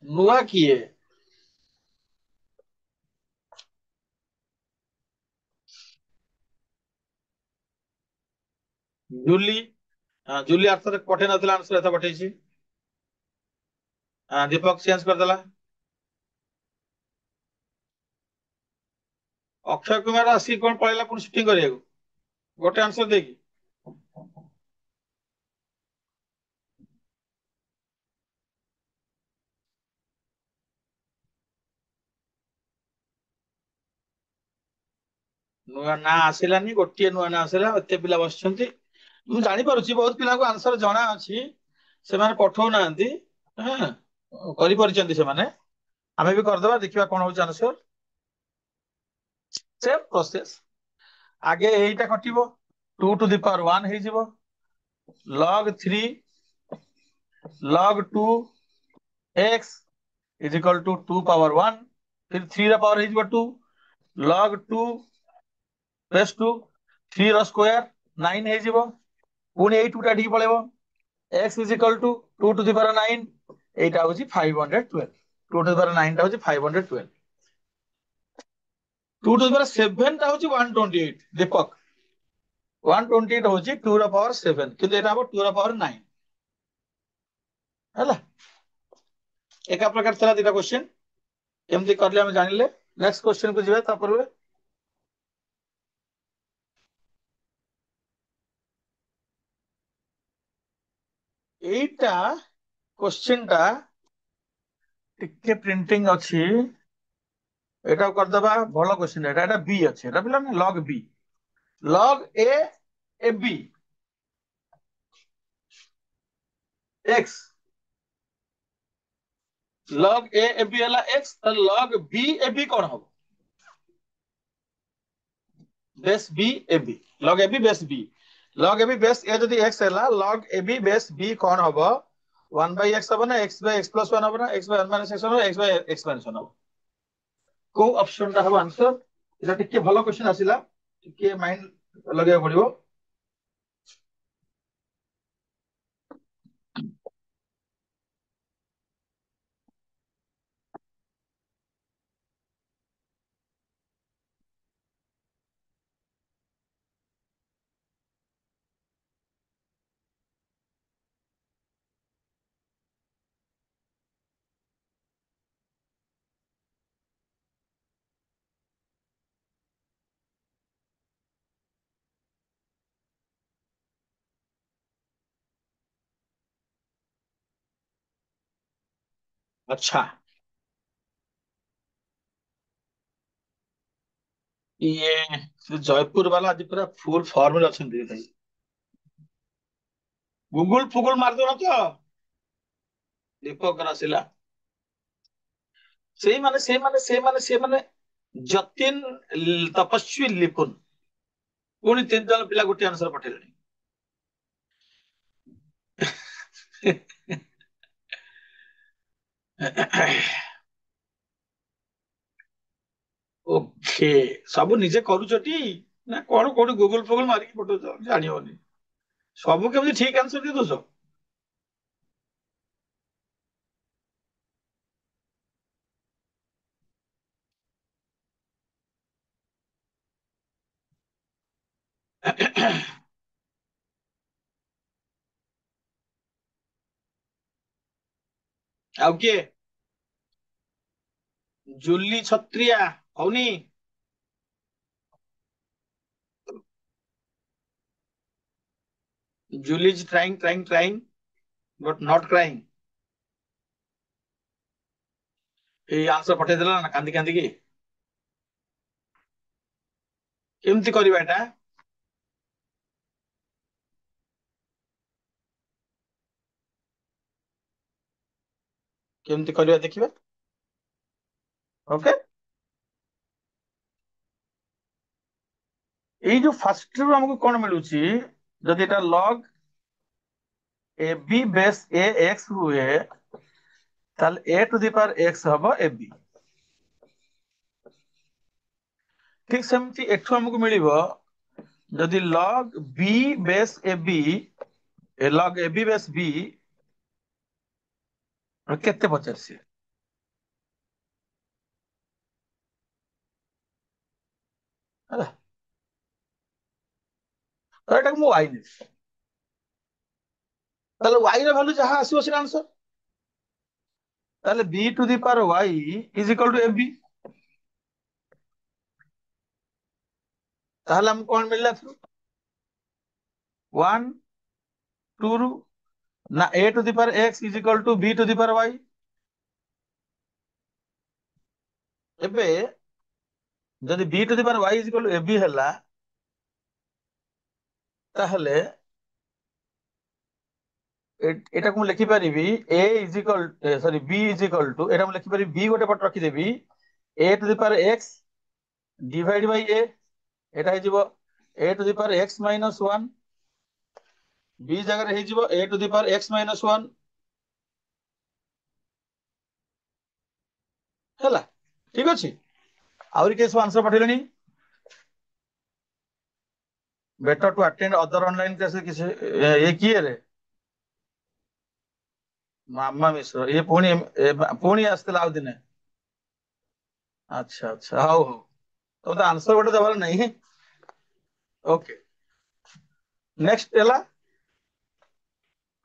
नुआ किए जूली जूली आंसर पठे नथिला आंसर एता पठेछि दीपक चेंज कर देला अक्षय कुमार आसी कोन पळेला पुन शूटिंग करिया गोटे आंसर देकी ନୂଆ ନା ଆସିଲାନି, ଗୋଟିଏ ନୂଆ ନା ଆସିଲା। ଏତେ ପିଲା ବସିଛନ୍ତି, ମୁଁ ଜାଣିପାରୁଛି ବହୁତ ପିଲାଙ୍କୁ ଆନ୍ସର ଜଣା ଅଛି, ସେମାନେ ପଠଉନାହାନ୍ତି। ହଁ, କରିପାରିଛନ୍ତି ସେମାନେ। ଆମେ ବି କରିଦବା, ଦେଖିବା କଣ ହଉଛି ଆନ୍ସର। Same process. ଆଗେ ଏଇଟା କଟିବ, 2 to the power 1 ହେଇଯିବ, log 3 log 2 x is equal to 2 power 1, फिर 3 ର ପାୱାର ହେଇଯିବ 2, log 2 ପ୍ଲସ୍ 2, 3 ର ସ୍କୋୟାର 9 ହେଇଯିବ, ପୁଣି ଏଇ 2ଟା ଏଠିକି ପଳେଇବ, x is equal to 2 to the power 9, এইটা হଉଛି 512, 2 to the power 9 ଟା ହଉଛି 512, 2 to the power 7 ଟା ହଉଛି 128। ଦୀପକ, 128 ହଉଛି 2 ର ପାୱାର 7, କିନ୍ତୁ ଏଟା ହବ 2 ର ପାୱାର 9 ହେଲା। ଏକା ପ୍ରକାର ଥିଲା ଦିଟା କ୍ୱେଶ୍ଚନ, କେମିତି କରିଲେ ଆମେ ଜାଣିଲେ। ନେକ୍ସଟ କ୍ୱେଶ୍ଚନ କୁ ଯିବା ତାପରେ। এইটা क्वेश्चन ଟା ଟିକେ ପ୍ରିଣ୍ଟିଂ ଅଛି, ଏଟା କରିଦବା। ଭଲ क्वेश्चन, ଏଟା ବି ଅଛି, ଏଟା ପିଲା log b, log a b x, log a b ହେଲା x, ତ log b a b କଣ ହବ? Base b a b, log a b base b, log a b base a যদি x ହେଲା, log a b base b କଣ ହବ? 1/x ହବ ନା x by x plus 1 ହବ ନା x by 1 minus x ହବ, x by x minus 1 ହବ? କୋଉ ଅପସନ ଟା ହବ ଆନ୍ସର? এটা ଟିକେ ଭଲ क्वेश्चन ଆସିଲା, ଟିକେ ମାଇंड ଲଗେଇବାକୁ ପଡିବ। अच्छा, ये जयपुर वाला आज पूरा फुल फॉर्म में ଅଛନ୍ତି ଭାଇ। ଗୁଗୁଲ ଫୁଗୁଲ ମାରିଦଉନ ତ। ଦୀପକ ଆସିଲା, ସେଇମାନେ ଯତୀନ ତପସ୍ୱୀ ଲିପୁନ, ପୁଣି 3 ଜଣ ପିଲା ଗୋଟିଏ ଆନ୍ସର ପଠେଇଲେଣି। ଓକେ, ସବୁ ନିଜେ କରୁଛଟି ନା କଣ କୋଉଠି ଗୁଗୁଲ ଫୁଗୁଲ ମାରିକି ପଠଉଛ ଜାଣି ହଉନି। ସବୁ କେମିତି ଠିକ ଆନ୍ସର ଦେଇ ଦଉଛ? ଆଉ କିଏ? ଜୁଲି ଛତ୍ରିଆ ହଉନି? Juli is trying but not crying. ଏଇ ଆନ୍ସର ପଠେଇଦେଲା ନା କାନ୍ଦି କାନ୍ଦିକି। କେମିତି କରିବା ଏଟା? କେମିତି କରିବା ଦେଖିବା। ଓକେ, ଏଇ ଯୋଉ ଫାର୍ଷ୍ଟ ରୁ ଆମକୁ କଣ ମିଳୁଛି? ଯଦି ଏଟା log a b base a x हुए, ତାହେଲେ a to the power x ହବ a b। ଠିକ ସେମିତି ଏଠୁ ଆମକୁ ମିଳିବ, ଯଦି log b base a b, log a b base b କେତେ ପଚାରିଛି ହେଲା, ତ ଏଟାକୁ ମୁଁ y ନେବି, ତାହେଲେ y ର ଭ୍ୟାଲୁ ଯାହା ଆସିବ ସେଟା ଆନ୍ସର। ତାହେଲେ b to the power y is equal to ab। ତାହେଲେ ଆମକୁ କଣ ମିଳିଲା ଏଥିରୁ? 1 2 ରୁ ନା a to the power x is equal to b to the power y। ଏବେ যদি b to the power y is equal to ab ହେଲା তাহলে এটাକୁ ମୁଁ ଲେଖିପାରିବି a is equal sorry b is equal to ଏଟା ମୁଁ ଲେଖିପାରିବି b ଗୋଟେ ପଟେ ରଖିଦେବି a to the power x divide by a এটা ହେଇଯିବ a to the power x ମାଇନସ 1 b ଜାଗାରେ ହେଇଯିବ a to the power x ମାଇନସ 1 ହେଲା ଠିକ ଅଛି ଆହୁରି କେହି ସବୁ ଆନ୍ସର ପଠେଇଲେଣି ବେଟର ଟୁ ଆଟେଣ୍ଡ ଅଦର ଅନଲାइन କ୍ଲାसेस किसी ये किए रे ମାମା ମିଶ୍ର ଇଏ ପୁଣି ଆସିଥିଲା ଆଉ ଦିନେ ଆଚ୍ଛା ଆଚ୍ଛା ହଉ ହଉ ତମେ ତ ଆନ୍ସର ଗୋଟେ ଦେବାର ନାହିଁ ଓକେ ନେକ୍ସଟ ହେଲା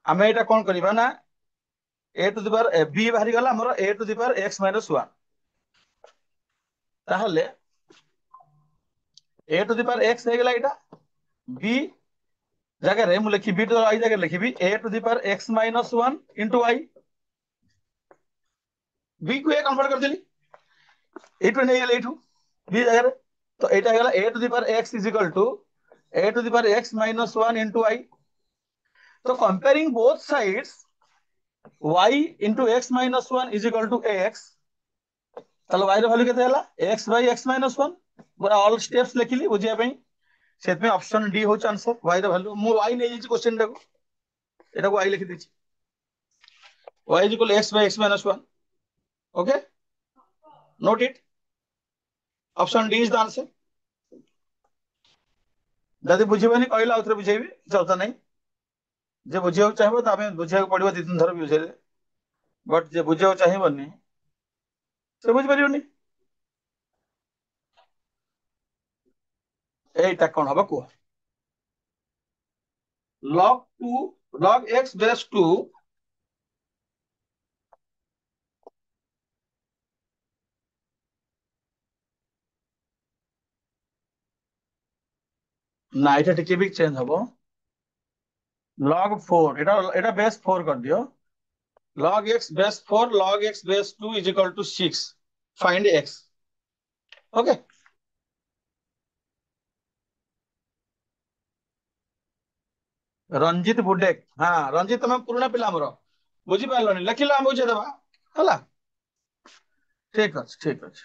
ଆମେ ଏଇଟା କଣ କରିବା ନା a to the power b ବାହାରି ଗଲା ଆମର a to the power x ମାଇନସ 1 ତାହେଲେ a to the power x ହେଇଗଲା ଏଇଟା b ଜାଗାରେ ମୁଁ ଲେଖିବି b ଟୁ y ଜାଗାରେ ଲିଖିବି a to the power x ମାଇନସ 1 ইনটু y b କୁ a କନଭର୍ଟ କରିଦେଲି এইটু নেইগলা এইটু b জায়গায় তো এইটা হয়ে গেল a two the power x is equal two a two the power x minus 1 into y তো comparing both sides y into x minus 1 is equal to x তাহলে y ର ଭ୍ୟାଲୁ କେତେ ହେଲା x by x minus 1 ପୁରା all ସ୍ଟେପ୍ସ ଲେଖିଲି ବୁଝିବା ପାଇଁ ସେଥିପାଇଁ ଅପସନ ଡି ହଉଛି ଆନ୍ସର y ର ଭ୍ୟାଲୁ ମୁଁ y ନେଇଯାଇଛି କ୍ୱେଶ୍ଚନ ଟାକୁ ଏଟାକୁ y ଲେଖି ଦେଇଛି y is equal to x by x minus 1 okay note it option d is the answer ଯଦି ବୁଝିବନି କହିଲେ ଆଉ ଥରେ ବୁଝେଇବି ଚର୍ଚ୍ଚା ନାହିଁ ଯେ ବୁଝିବାକୁ ଚାହିଁବ ତ ଆମେ ବୁଝିବାକୁ ପଡିବ ଦି ତିନି ଥର ବି ବୁଝେଇଲେ ବଟ୍ ଯେ ବୁଝିବାକୁ ଚାହିଁବନି ସେ ବୁଝିପାରିବନି এইটা କଣ ହବ କୁହ log 2 log x base 2 না এটা ଟିକେ ବି ଚେଞ୍ଜ ହବ log 4 এটা base 4 କରିଦିଅ log x base 4 log x base 2 is equal to 6 find x okay ରଞ୍ଜିତ ବୁଡେକ ହଁ ରଞ୍ଜିତ ତମେ ପୁରୁଣା ପିଲା ଆମର ବୁଝିପାରିଲନି ଲେଖିଲ ଆମେ ବୁଝେଇଦେବା ହେଲା ଠିକ ଅଛି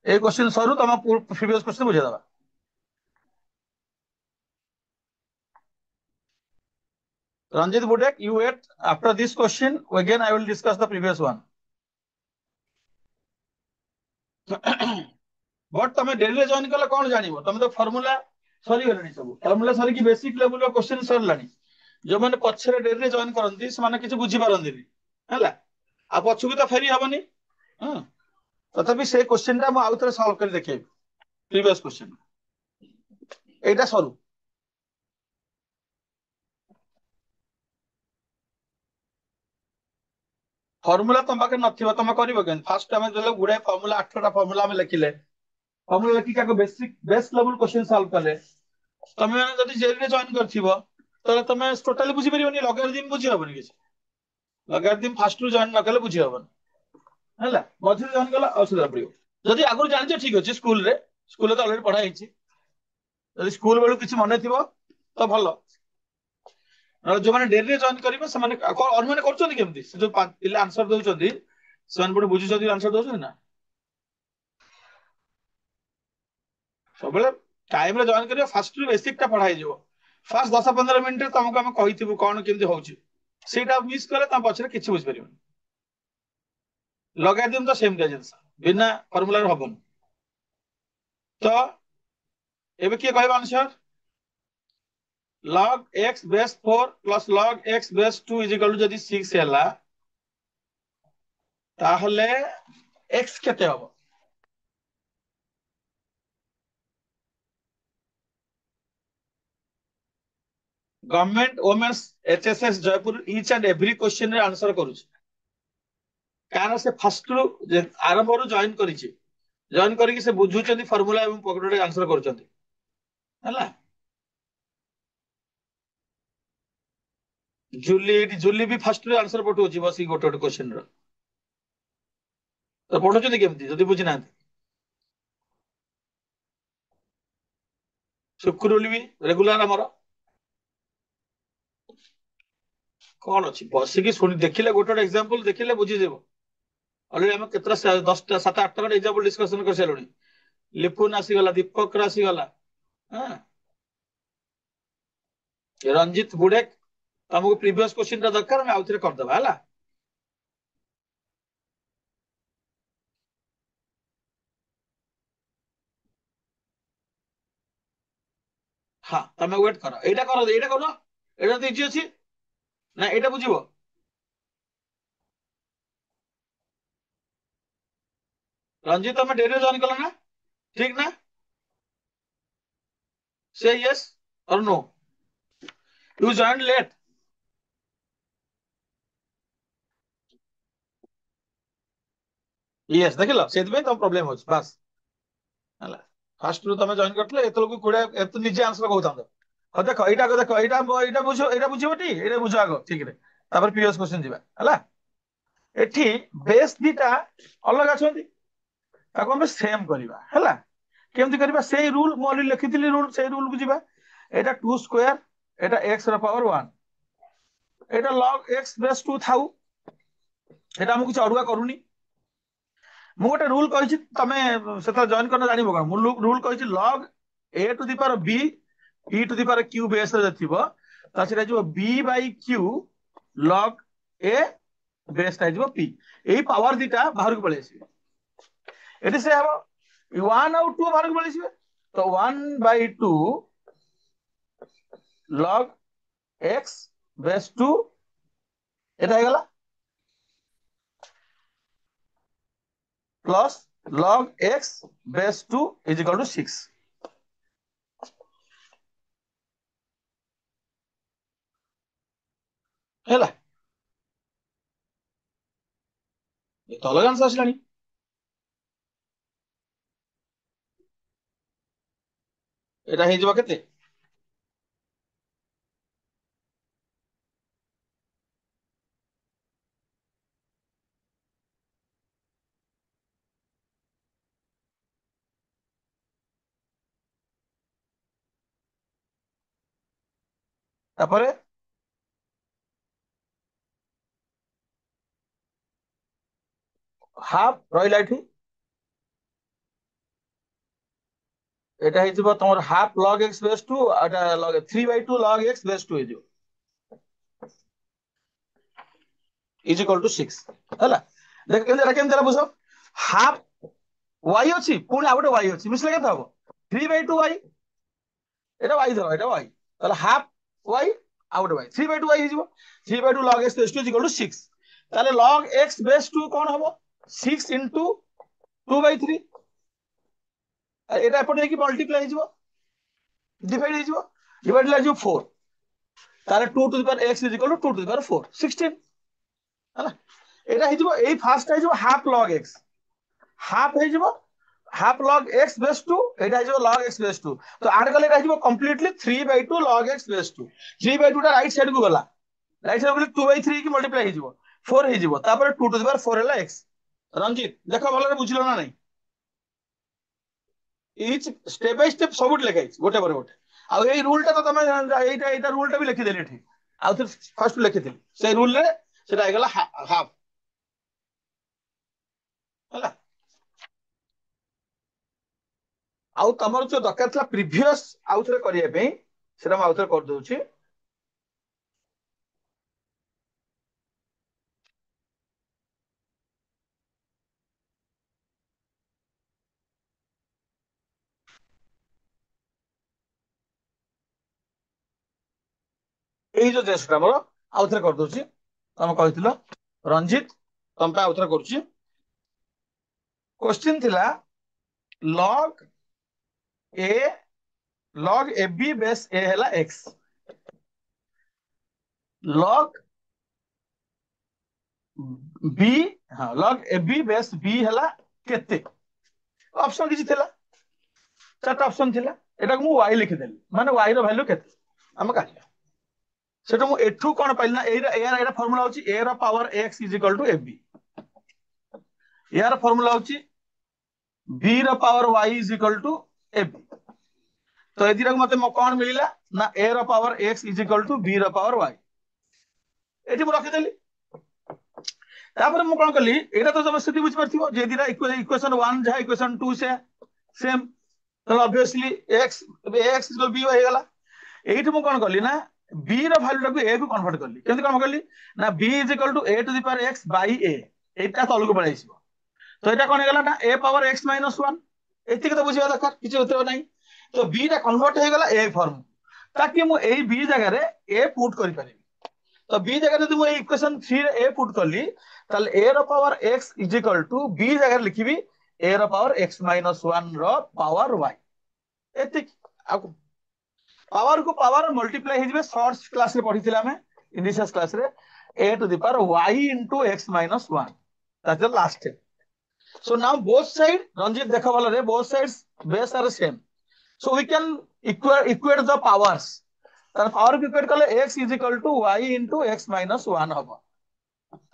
এই কোশ্চেন সরু ତମ ପ୍ରିଭିୟସ କୋଶ୍ଚେନ ବୁଝେଇଦେବା Ranjit Budek, you wait. After this question, again I will discuss the previous one. But तमे डेली रे जॉइन कला कोन जानिबो तमे तो फार्मूला सरी गलनी सब फार्मूला सरी की बेसिक लेवल रो क्वेश्चन सरलानी जो माने पछरे डेली रे जॉइन करंती से माने किछ बुझी पारंती हैला आ पछु भी तो फेरी हबनी हां तथापि से क्वेश्चन टा म आउथरे सॉल्व कर देखै प्रीवियस क्वेश्चन एटा सरू फार्मूला तम पाके नथिबो तमे करिवो केन फर्स्ट टाइम देले गुडे फार्मूला 8टा फार्मूला हम लिखिले फार्मूला लिखि का basic base level question solve करले तमे माने जदी जेल रे जॉइन करथिबो तो तमे टोटली बुझी परिबोनी लॉगरिथम बुझी हबनी किछ लॉगरिथम फर्स्ट रु जॉइन न कले बुझी हबन हैला मझिर जॉइन कला औषध पड़ियो जदी आगु जानि ठीक अछि स्कूल रे तो ऑलरेडी पढ़ा हिची जदी स्कूल बेलु किछ मने थिबो तो भलो जो माने डेली जॉइन करिबो से माने अनुमान करछोनी केमती से जो पिला आंसर दउछोदी से माने पुणी बुझिछोदी आंसर दउछोदी ना सबले टाइम रे जॉइन करियो फर्स्ट रु बेसिक टा पढ़ाई जिवो फर्स्ट 10-15 मिनिट रे तुमको हम कहिथिबु कोन केमती होउची सेटा मिस करे ता पछरे किछ बुझ परिबो लगा दिन तो सेम जिनस बिना फार्मूला रे हबन तो एबे के कहबा answer log x base 4 plus log x base 2 is equal to जदी 6 हैला ताहले x केते हबो government women's HSS Jaipur each and every question रे आंसर करूछ कारण से फर्स्ट रु आरंभ रु जॉइन करिछि जॉइन करिक से बुझुचंदी फार्मूला एवं पॉकेट रे आंसर करूचंदी हैला जूली भी फर्स्ट रे आंसर पठौछि बसी गोटे क्वेश्चन रो तो पढुचंदी केमती जदी बुझि नांती शुक्र रूल भी रेगुलर आमर कौन अच्छी बसिकी शुणी देखिले गोटे गोटे एग्जांपल देखिले बुझीଯିव अलरेडी आम केतरा 10टा 7-8टा खंडे एग्जांपल डिस्कशन कर सारूनी लिपुन आसीगला दीपक आसीगला हाँ रंजित गुडे तुमको प्रीवियस क्वेश्चन टा दरकार मैं आउ थे करदे है हाँ तुम वेट कर एटा कर एटा तो इजी अच्छी ना एटा बुझिबो रंजित तुम डेरी जॉइन कल ना ठीक ना से यस और no you join late yes देखिल से तुम प्रोब्लेम हो बस है फास्ट रू तुम जॉइन करथिले एतलकू कोडे एत निजे आंसर कहउतांत देख एटा बुझो एटा बुझिबोटी एटा बुझो आगो ठीक रे तापर पीएस क्वेश्चन जिबा हला एठी बेस दीटा अलग अछंती ताको हम सेम करिबा हला केमति करिबा सेही रूल मो अलरेडी लिखिथिली रूल सेही रूल को जिबा एटा 2 स्क्वायर एटा x रा पावर 1 एटा log x बेस 2 थाउ एटा हम किछ अडुआ करूनी मु गोटे रूल कहिछि तमे सेता जॉइन करना जानिबो का मु रूल कहिछि log a to the power b e to the power q base रे थिबो ता सेटा जो b by q log a base ता जो p एई पावर दीटा बाहर को पळे आसी एटी से हबो 1 और 2 बाहर को पळे आसी तो 1 बाय 2 log x बेस 2 एटा हेगला plus log x base 2 is equal to 6 हेला ये तो अलग आंसर आसलानी एटा हे जबा केते तापरे हाफ रहिला एठी एटा हे जबा तमर हाफ log x बेस 2 एटा log 3/2 log x बेस 2 हे जो इज इक्वल टू 6 हला देख केम जरा बुझो हाफ y अछि पुणी आ गोटे y अछि मिसले केता हबो 3/2 y एटा y धरो एटा y ताले हाफ y आ गोटे y 3/2 y हे जबो 3/2 log x base 2 is equal to 6 ताले log x बेस 2 कोन हबो 6 into 2/3 एटा एपटे कि मल्टीप्लाई हे जबो डिवाइड हे जबो डिवाइड ला जो 4 ताले 2 to the power x is equal to 2 to the power 4 16 है ना एटा हे जबो एई फर्स्ट हे जबो हाफ log x हाफ हे जबो हाफ log x बेस 2 एटा हे जबो log x बेस 2 तो आड कले एटा हे जबो कंप्लीटली 3/2 log x बेस 2 3/2 टा राइट साइड को गला राइट साइड को 2/3 की मल्टीप्लाई हे जबो 4 हे जबो तापर 2 टू द पावर 4 हला x रंजित देखो भले बुझलो ना नहीं इच स्टेप बाय स्टेप सब लिखाई गोटे पर गोटे आ ए रूल टा तो तमे एटा रूल टा भी लिखि देले ठीक आ तो फर्स्ट लिखि देली से रूल रे सेटा आइगला हाफ हला आउ तमर जो दरकार था प्रीवियस आउ थरे करिया पे सेटा आउ थरे कर दोछि एई जो जेस्टा हमर आउ थरे कर दोछि तम कहितलो रंजित तम पे आउ थरे करछि क्वेश्चन थिला log a log ab base a हला x log b हां log ab बेस b हला केते ऑप्शन किछि थिला चारटा ऑप्शन थिला एटा को y लिखि देली माने y रो वैल्यू केते हम काढिया सेटा मु एठू कोन पाइल ना एरा फार्मूला होची a रो power x is equal to ab यार फार्मूला होची b रो power y is equal to ab तो ये मत कौन मिलला ना a रो power x is equal to b रो पावर y एठी मु रखिदेली तापर मु कोन कली एटा तो समझ स्थिति बुझ परथिबो जे दिरा इक्वेशन 1 जहा इक्वेशन 2 से सेम तो obviously x x equal b हो गला एठी मु कोन कली ना b रो वैल्यू टाको a को कन्वर्ट कली केमति कोन कली ना b is equal to a to the power x by a एटा तलको पळाइसिबो तो एटा कोन गला ना a पावर x माइनस 1 एति के तो बुझिबा दरकार किछ उतर नाही तो b टा कन्वर्ट हो गला a फॉर्म ताकि मु ए b जगह रे a पुट करि पारिबी तो b जगह यदि मु इक्वेशन 3 रे a पुट करली ताल a रो power x is equal to b जगह लिखिबी a रो पावर x माइनस 1 रो पावर y एति पावर को पावर मल्टीप्लाई हे जिवे शॉर्ट्स क्लास रे पढिथिला में इनिशियल क्लास रे a to the power y into x minus 1 that's the last step so now both side Ranjit देखा वाला रे both sides base are same so we can equate the powers तार power को equate करले x is equal to y into x minus 1 हबो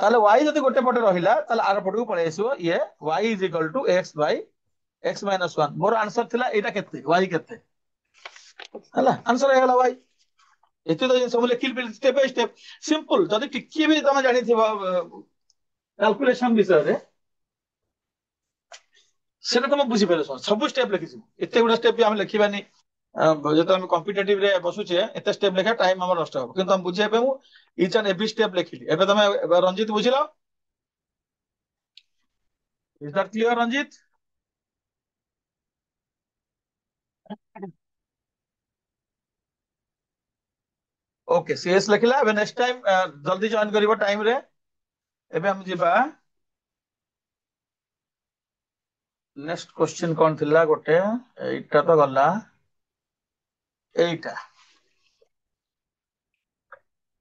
ताले y जति गोटे पटे रहिला ताले आर पटे को पळे आसीबो ये y is equal to x by x minus 1 more answer थिला एटा केते y केते हला आंसर हे हला y एते तो सब लिखिल पे स्टेप बाय स्टेप सिंपल जदि टिकी भी तमे जानि थिबो कैलकुलेशन विषय रे सेटा तमे बुझी परसो सब स्टेप लिखिछु एते गुडा स्टेप भी हम लिखिबानी जेतो हम कॉम्पिटिटिव रे बसुचे एते स्टेप लेखा टाइम हमर नष्ट हो किंतु हम बुझे पे मु ईच एंड एवरी स्टेप लिखिली एबे तमे रंजित बुझिलो is that clear Ranjit okay सीएस लिखिला एबे नेक्स्ट टाइम जल्दी जॉइन करिवो टाइम रे एबे हम जिबा नेक्स्ट क्वेश्चन कोन थिला गोटे एटा तो गला एटा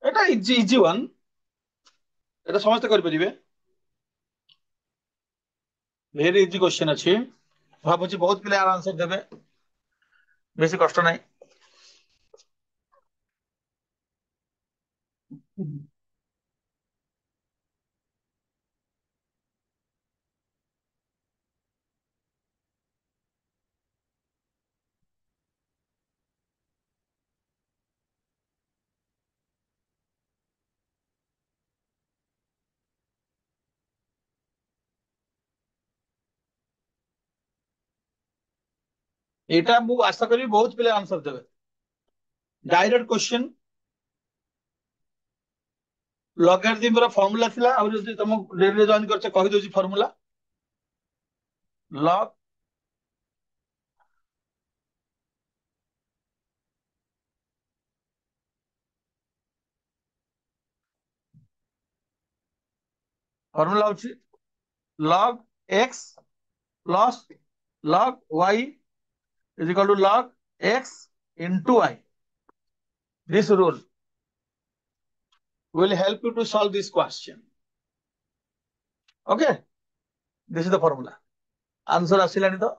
एटा इजी इजी वन एटा समस्त कर परिबे वेरी इजी क्वेश्चन अछि भाबुची बहुत पिले आंसर देबे बेसी कष्ट नाही एटा मु आशा करी बहुत पिले आंसर देबे डायरेक्ट क्वेश्चन लॉगरिथम रो फार्मूला थिला और जदि तुम डेली जॉइन करछ कहि दोची फार्मूला लॉग फार्मूला होची log x plus log y is equal to log x into y this rule will help you to solve this question okay this is the formula answer आसिलानी तो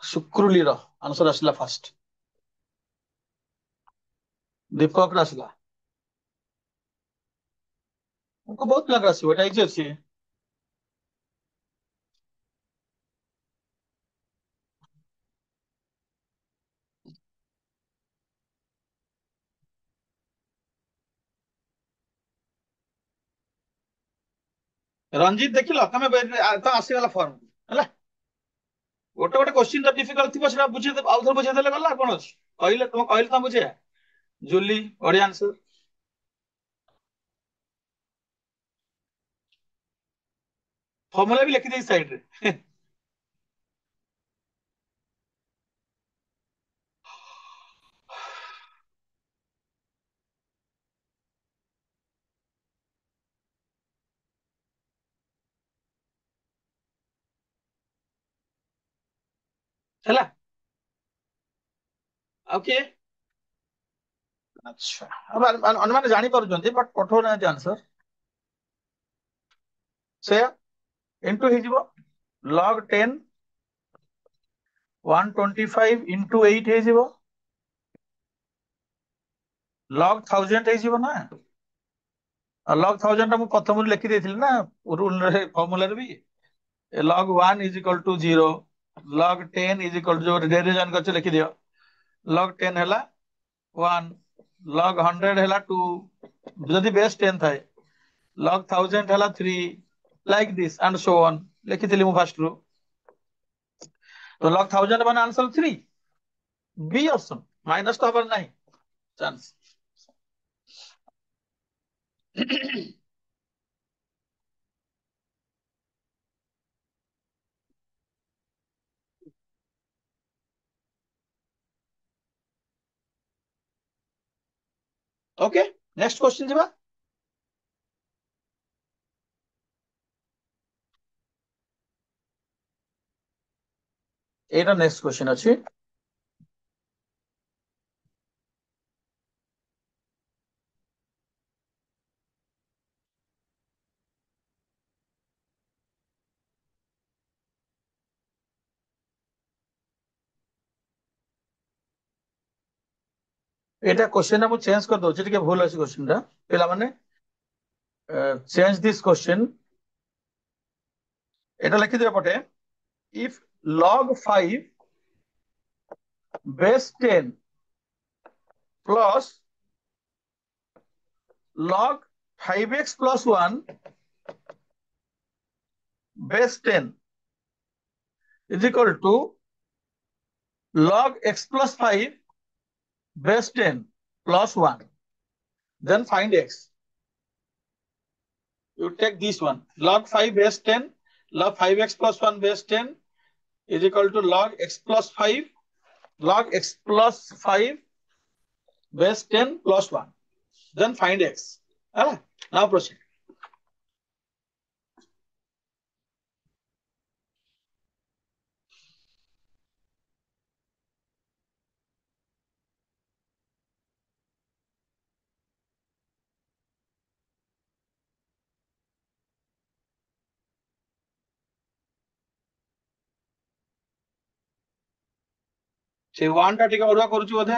शुक्रुली रो answer आसिला first दीपक आसिला उनको बहुत लग आसीबो एटा easy अछि रंजीत देखिलो तमे तो आसी वाला फॉर्म हला गोटे गोटे क्वेश्चन तो डिफिकल्ट थिबो सेटा बुझे आउ थोर बुझे देले गला कोन अछि कहले त बुझे जूली बढ़िया आंसर फॉर्मूला भी लिखि दे साइड रे हला ओके अच्छा अब अनुमान जानी पारुचंती बट पठो ना आंसर से इनटू हे जिवो log 10 125 into 8 हे जिवो log 1000 हे जिवो ना log 1000 टा मु प्रथम लिखि देथिल ना रूल रे फार्मूला रे भी log 1 is equal to 0, log 10 is equal to जो डेरिवेशन करछ लिखि दियो, log 10 हैला 1, log 100 हैला 2, जदि बेस 10 थाए log 1000 हैला 3, like this and so on लिखिथिली मु फर्स्ट रो, तो log 1000 मान आंसर 3, बी ऑप्शन माइनस तो हबर नहीं चांस। ओके नेक्स्ट क्वेश्चन जीवा। एटा नेक्स्ट क्वेश्चन अछि, एटा क्वेश्चन हम चेंज कर दो टिके भूल अछि क्वेश्चन रा पिला माने चेंज दिस क्वेश्चन, एटा लिखि दियो पटे if log 5 base 10 plus log 5x plus 1 base 10 is equal to log x plus 5 base 10 plus 1, then find x. You take this one, log 5 base 10, log 5x plus 1 base 10 is equal to log x plus 5, log x plus 5 base 10 plus 1, then find x. Now proceed. से 1 टा टिके ओरवा करूची बोधे,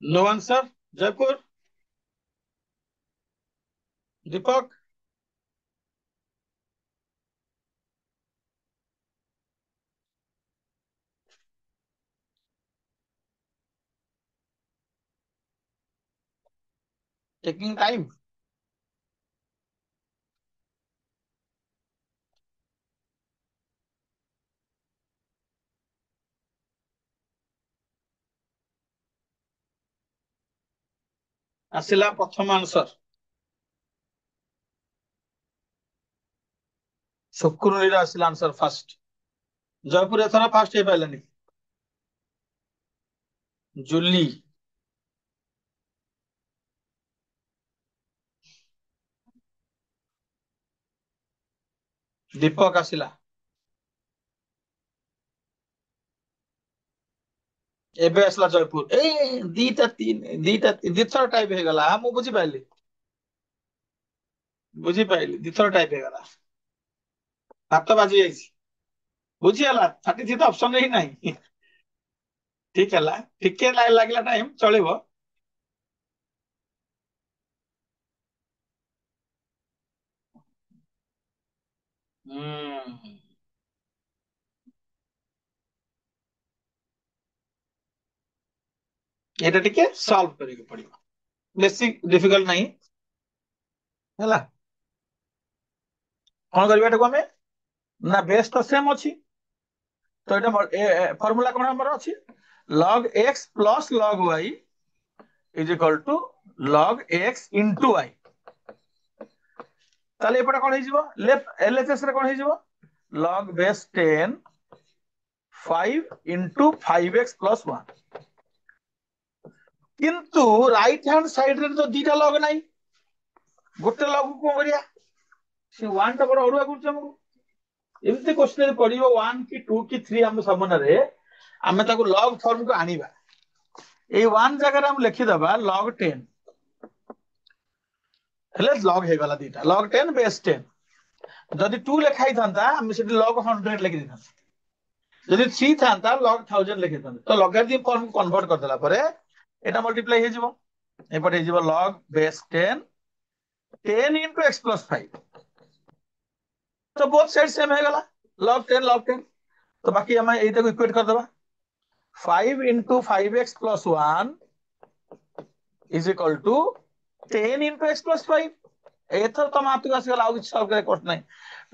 no answer. Jaipur, Deepak, taking time. आसिला प्रथम answer शुक्र आसिला answer first. Jaipur एथरा fast हे पाइलानी, जुली, दीपक आसिला, एबे आसला जयपुर ए दीटा तीन दीटा दिथर type हे गला हम बुझी पाइली दिथर टाइप हे गला हाथ बाजी जाइसी बुझी हला 33 तो ऑप्शन ही नहीं। ठीक है ठीक लागला टाइम चलेबो। ହୁଁ এটা ଟିକେ ସଲ୍ଭ କରିବାକୁ ପଡିବ ବେଶୀ ଡିଫିକଲ୍ଟ ନାହିଁ ହେଲା କଣ କରିବା ଏଟାକୁ ଆମେ ନା ବେସ୍ ତ ସେମ୍ ଅଛି ତ ଏଟା ଫର୍ମୁଲା କଣ ଆମର ଅଛି log x plus log y is equal to log x into y তাহলে ଏପଟେ କଣ ହେଇଯିବ LHS ରେ କଣ ହେଇଯିବ log base 10 5 into 5x plus 1 କିନ୍ତୁ ରାଇଟ ହ୍ୟାଣ୍ଡ ସାଇଡ ରେ ତ ଦିଟା log ନାହିଁ ଗୋଟେ log କୁ କଣ କରିବା ସେ 1 ଟା ବଡ ଅଡୁଆ କରୁଛି ଆମକୁ ଏମିତି क्वेश्चन ଯଦି ପଡିବ 1 କି 2 କି 3 ଆମ ସାମ୍ନାରେ ଆମେ ତାକୁ log ଫର୍ମ କୁ ଆଣିବା ଏଇ 1 ଜାଗାରେ ଆମେ ଲେଖିଦବା log 10 ହେଲେ log ହେଇଗଲା ଦିଟା log 10 base 10 ଯଦି 2 ଲେଖା ହେଇଥାନ୍ତା ଆମେ ସେଠି log 100 ଲେଖି ଦେଇଥାନ୍ତେ ଯଦି 3 ଥାନ୍ତା log 1000 ଲେଖିଥାନ୍ତେ ତ ଲଗାରିଦମ ଫର୍ମ କନଭର୍ଟ କରିଦେଲା ପରେ এটা ମଲ୍ଟିପ୍ଲାଇ ହେଇଯିବ ଏପଟେ ହେଇଯିବ log base 10 10 into x plus 5 तो बोथ साइड सेम ହେଇଗଲା log 10 तो बाकी ଆମେ ଏଇଟାକୁ ଇକ୍वेଟ କରିଦବା 5 into 5x plus 1 is equal to 10 into x plus 5 ଏଥର ତ ମାତ୍ରା ଆସିଗଲା ଆଉ କିଛି ସଲ୍ଭ କରିବା କଷ୍ଟ ନାହିଁ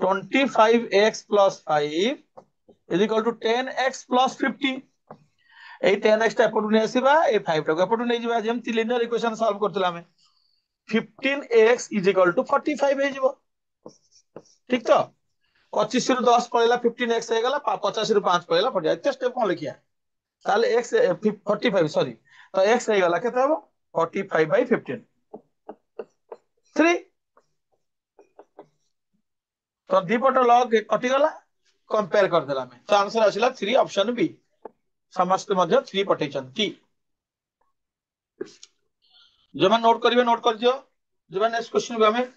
25x plus 5 is equal to 10x plus 50 এই 10x ଟା ଏପଟୁ ନେଇ ଆସିବା এই 5 ଟାକୁ ଏପଟୁ ନେଇ ଯିବା ଯେମିତି ଲିନିୟର ଇକ୍वेସନ ସଲ୍ଭ କରୁଥିଲା ଆମେ 15x is equal to 45 ହେଇଯିବ ଠିକ ତ 25 ରୁ 10 ପଳେଇଲା 15x ହେଇଗଲା 50 ରୁ 5 ପଳେଇଲା 40 ଏତେ ସ୍ଟେପ କଣ ଲେଖିବା ତାହେଲେ x 45 ସରି ତ x ହେଇଗଲା କେତେ ହେବ 45 by 15 3 तो दीपट लॉग कटिगला कंपेयर करदेला में तो आंसर आसिला 3 ऑप्शन बी समस्त मध्य 3 पठेइछंती जो मान नोट करिवे नोट कर दियो जो मान नेक्स्ट क्वेश्चन को हमें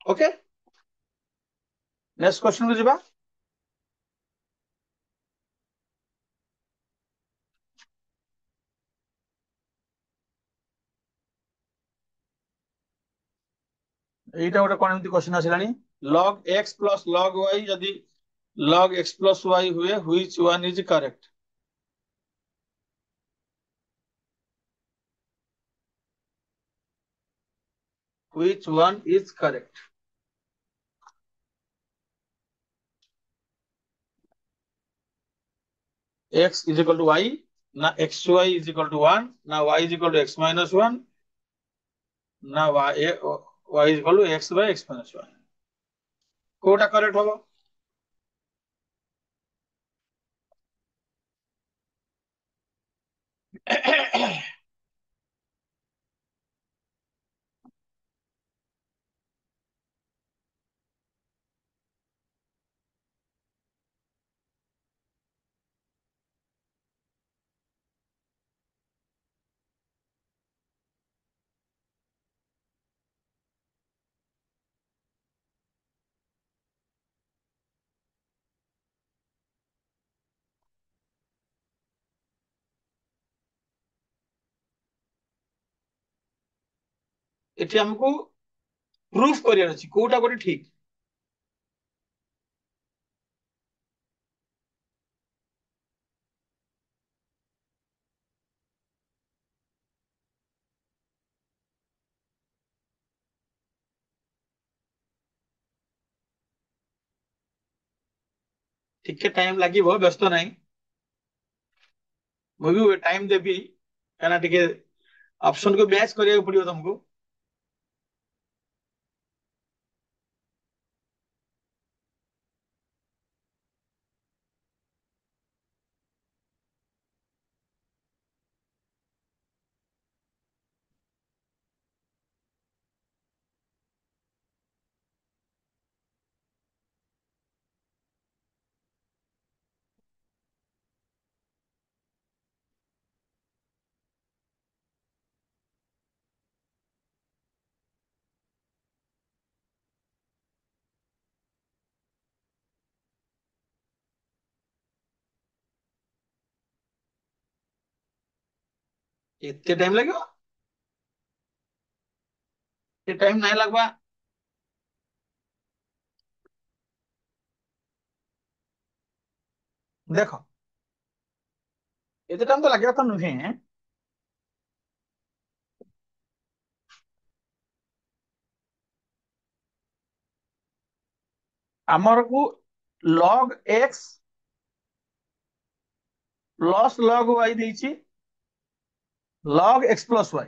ओके नेक्स्ट क्वेश्चन को जिबा एटा गोटे कोन एमती question आसिलानी log x plus log y यदि log x plus y हुए which one is correct which one is correct x is equal to y ना xy is equal to 1 ना y is equal to x minus 1 ना y is equal to x by x minus 1 कोटा correct होगा एठी हमको proof career अछि कोटा कोटी ठीक ଟିକେ टाइम लागिवो व्यस्त नाही ମୁଁ ବି टाइम देबी काना ଟିକେ ऑप्शन को मैच କରିବାକୁ पड़ियो तुमको एते टाइम लगो, ये टाइम नहीं लगवा। देखो एते टाइम तो लगे तो नुहे। आमर को log x plus log y देछि, log x प्लस y।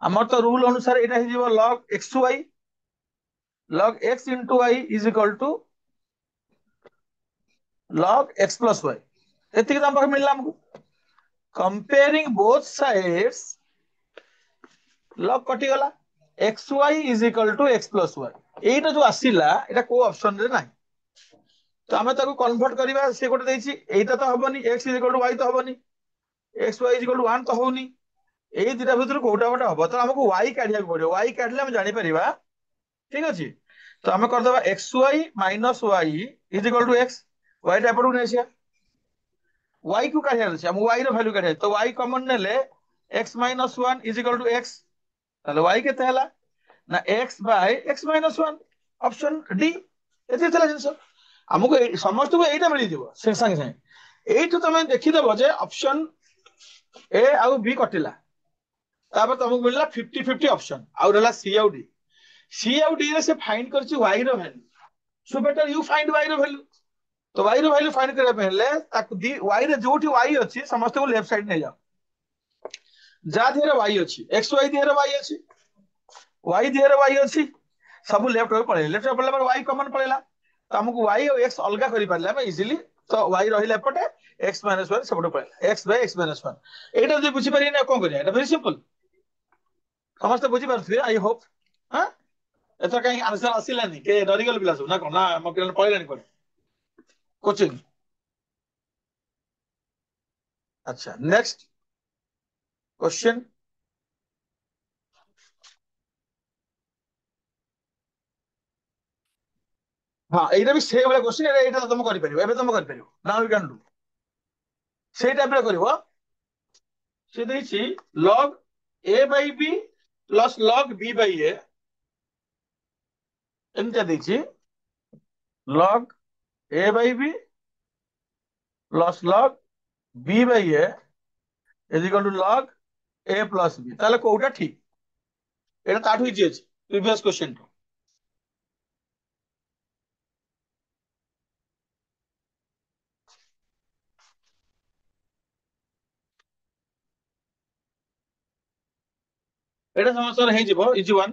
आमर तो रूल अनुसार एटा हे जीवो log x y, log x into y is equal to log x plus y। एतिक दाम पर मिलला हमको। कंपेयरिंग बोथ साइड्स, log कटि गला, xy is equal to x plus y। एटा जो आसीला एटा को ऑप्शन रे नाही, तो आमे ताको कन्वर्ट करिबा। से गोटे देछि एटा तो हबनी, x is equal to y तो हबनी, xy is equal to 1 तो होनी। एई दिटा भितर कोटा कोटा हबो, तो हमको y काढिया पड़ियो। y काढले हम जानि परिबा, ठीक अछि। तो आमे कर देबा xy minus y is equal to x। y टा पडू नेसिया, y को काढिया अछि, हम y रो वैल्यू काढिया, तो y कॉमन नेले x minus 1 is equal to x। ताले y केते हला ना x by x minus 1, option D. एते चला जिंस हमको समस्त को एटा मिली दिबो संगे संगे। एइठु तमे देखि देबो जे ऑप्शन ए आउ बी कटिला, तापर तुमको मिलला 50-50 ऑप्शन। आउ रहला सी आउ डी। सी आउ डी रे से फाइंड करछि y रो value, so better you find y रो वैल्यू। तो y रो वैल्यू फाइंड करबा पहले ताकु दी y रे जोठी y अछि समस्त को लेफ्ट साइड नै जाओ। जा दिहरे y अछि, x y दिहरे y अछि, y दिहरे y अछि, सब लेफ्ट हो पळे। लेफ्ट पळला पर y कॉमन पळेला, तो हमको y और x अलगा करि पारले हम इजीली। तो y रहिला पटे x - 1 सब पळेला, x by x - 1। एटा जे बुझि पारि ना कोन करिया, एटा वेरी सिंपल। समस्त बुझि पारथि आई होप। हां एतो कहीं आंसर आसिलानी के डरी गेल पिला सब ना कोन, ना म पिला पळेलानी कोन कोचिंग। अच्छा नेक्स्ट क्वेश्चन। हाँ एटा भी से वाला क्वेश्चन। एटा तो तुम करि परिबो, एबे तुम करि परिबो, नाउ यू कैन डू। से टाइप रे करिवो। से देछि log a by b plus log b by a, एंता देछि log a by b plus log b by a is equal to log a plus b। ताले कोउटा ठीक, एटा ताठु इजी अछि previous question तो। एटा समस्या हे जिवो easy one.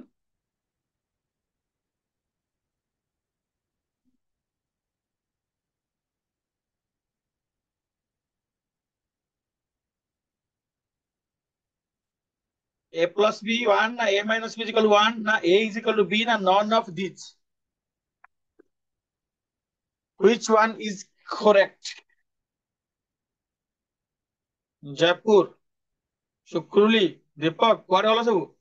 a plus b 1 ना a minus b is equal to 1 ना a is equal to b ना none of these, which one is correct? Jaipur, सुक्रुली, दीपक कुआडे वाला सब।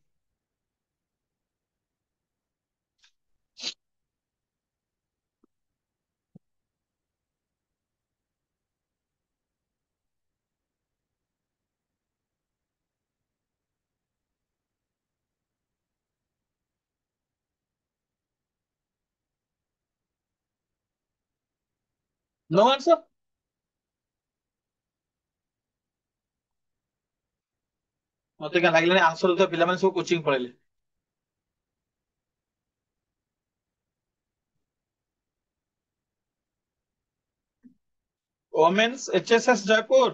No answer. मते क्या लागले आंसर तो पिला माने सब कोचिंग पळेले। Women's HSS Jaipur.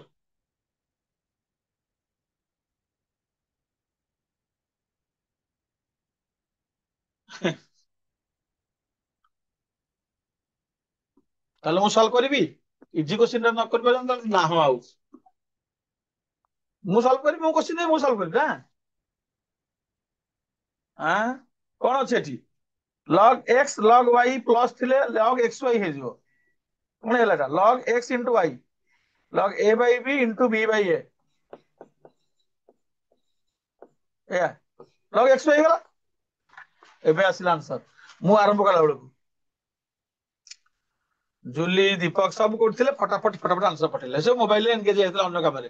ताले मु सॉल्व करबी, इजी क्वेश्चन न कर परन त ना हो आउ। मु सॉल्व करबी, मु क्वेश्चन दे मु सॉल्व करबी ना। हां कोन अछि एठी log x log y plus थिले log xy हे जो कोन हेलाटा log x into y log a by b into b by a, या log xy हेला। एबे आसिला आंसर मु आरंभ कला बेलकु जूली दीपक सब करथिले फटाफट फटाफट आंसर पठेले। से मोबाइल एंगेज हेतला अन्य काम रे।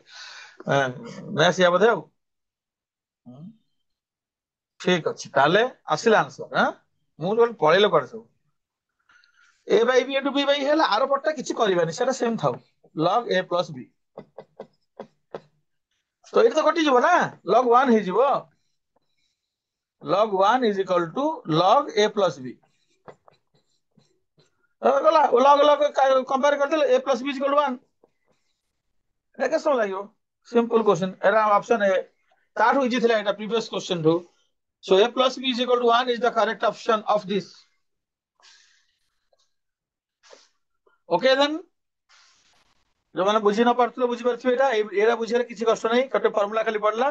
ନାଇଁ ଆସିବା ବୋଧେ ଆଉ ଠିକ ଅଛି ତାହେଲେ ଆସିଲା ଆନ୍ସର। ମୁଁ କହିଲି ପଳେଇଲେ କୁଆଡେ ସବୁ। ଏ ବାଇ ବି ଇଣ୍ଟୁ ବି ବାଇ ହେଲା ଆର ପଟଟା କିଛି କରିବାନି ସେଟା ସେମ ଥାଉ ଲଗ ଏ ପ୍ଲସ ବି ତ ଏଇଟା ତ କଟିଯିବ ନା ଲଗ ୱାନ ହେଇଯିବ log 1 is equal to log a plus b ଗଲା log log कंपेयर करते a plus b is equal to 1 এটা କେତେ ସମୟ ଲାଗିବ ସିମ୍ପଲ क्वेश्चन ଏରା ଅପସନ ଏ ତାଠୁ ଇଜି ଥିଲା ଏଟା ପ୍ରିଭିୟସ क्वेश्चन ଠୁ so a plus b is equal to 1 is the correct option of this okay then ଯୋଉମାନେ ବୁଝି ନ ପାରୁଥିବେ ବୁଝି ପାରୁଥିବେ ଏଟା ଏରା ବୁଝିବାରେ କିଛି କଷ୍ଟ ନାହିଁ ଗୋଟେ ଫର୍ମୁଲା ଖାଲି ପଡିଲା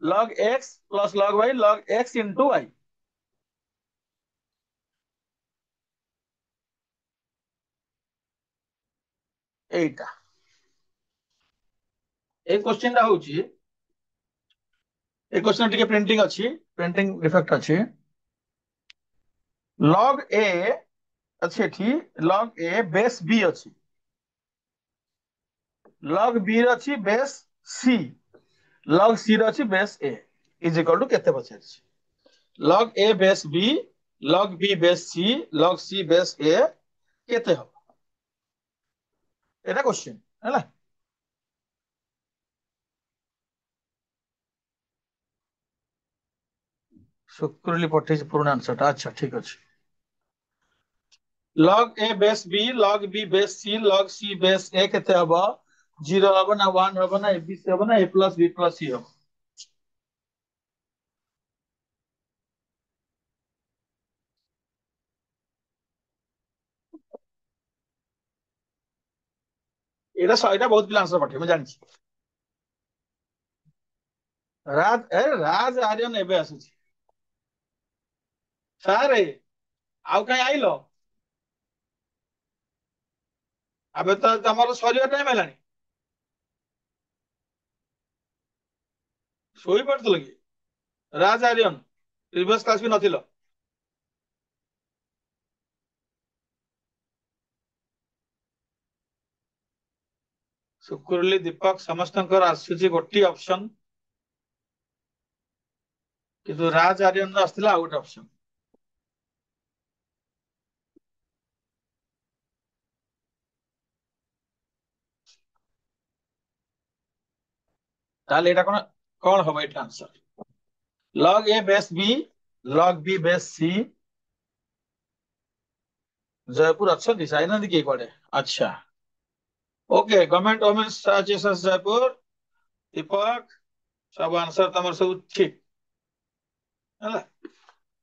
log x plus log y log x into y এইটা এই क्वेश्चन ଟା ହଉଛି এই क्वेश्चन ଟିକେ ପ୍ରିଣ୍ଟିଂ ଅଛି ପ୍ରିଣ୍ଟିଂ ଡିଫେକ୍ଟ ଅଛି log a ଅଛି ଏଠି log a ବେସ୍ b ଅଛି log b ର ଅଛି ବେସ୍ c log c ର ଅଛି ବେସ୍ a ଇଜ ଇକ୍ୱାଲ ଟୁ କେତେ ପଚାରିଛି log a base b log b base c log c base a କେତେ ହବ এটা क्वेश्चन ହେଲା शुक्रली पठेଇଛି ପୁରୁଣା ଆନ୍ସରଟା ଆଚ୍ଛା ଠିକ ଅଛି log a base b log b base c log c base a କେତେ ହବ 0 ହବ ନା 1 ହବ ନା abc ହବ ନା a plus b plus c ହବ ଏଇଟା ବହୁତ ପିଲା ଆନ୍ସର ପଠେଇ ମୁଁ ଜାଣିଛି ରାଜ ଆର୍ୟନ ଏବେ ଆସୁଛି ସାରେ ଆଉ କାଇଁ ଆଇଲ ଏବେ ତ ତମର ସରିବା ଟାଇମ ହେଲାଣି ଶୋଇ ପଡୁଥିଲ କି ରାଜ ଆର୍ୟନ ପ୍ରିଭିୟସ କ୍ଲାସ ବି ନଥିଲ ଶୁକ୍ରଲି ଦୀପକ ସମସ୍ତଙ୍କର ଆସୁଛି ଗୋଟିଏ ଅପସନ କିନ୍ତୁ ରାଜ ଆର୍ୟନ ଆସିଥିଲା ଆଉ ଗୋଟେ ଅପସନ ତାହେଲେ ଏଇଟା କଣ କଣ ହବ ଏଇଟା answer log a base b log b base c Jaipur ଅଛନ୍ତି ଯାଇନାହାନ୍ତି କିଏ କୁଆଡେ ଆଚ୍ଛା okay government women's association Jaipur Deepak सब आंसर तमर सब ठीक ହେଲା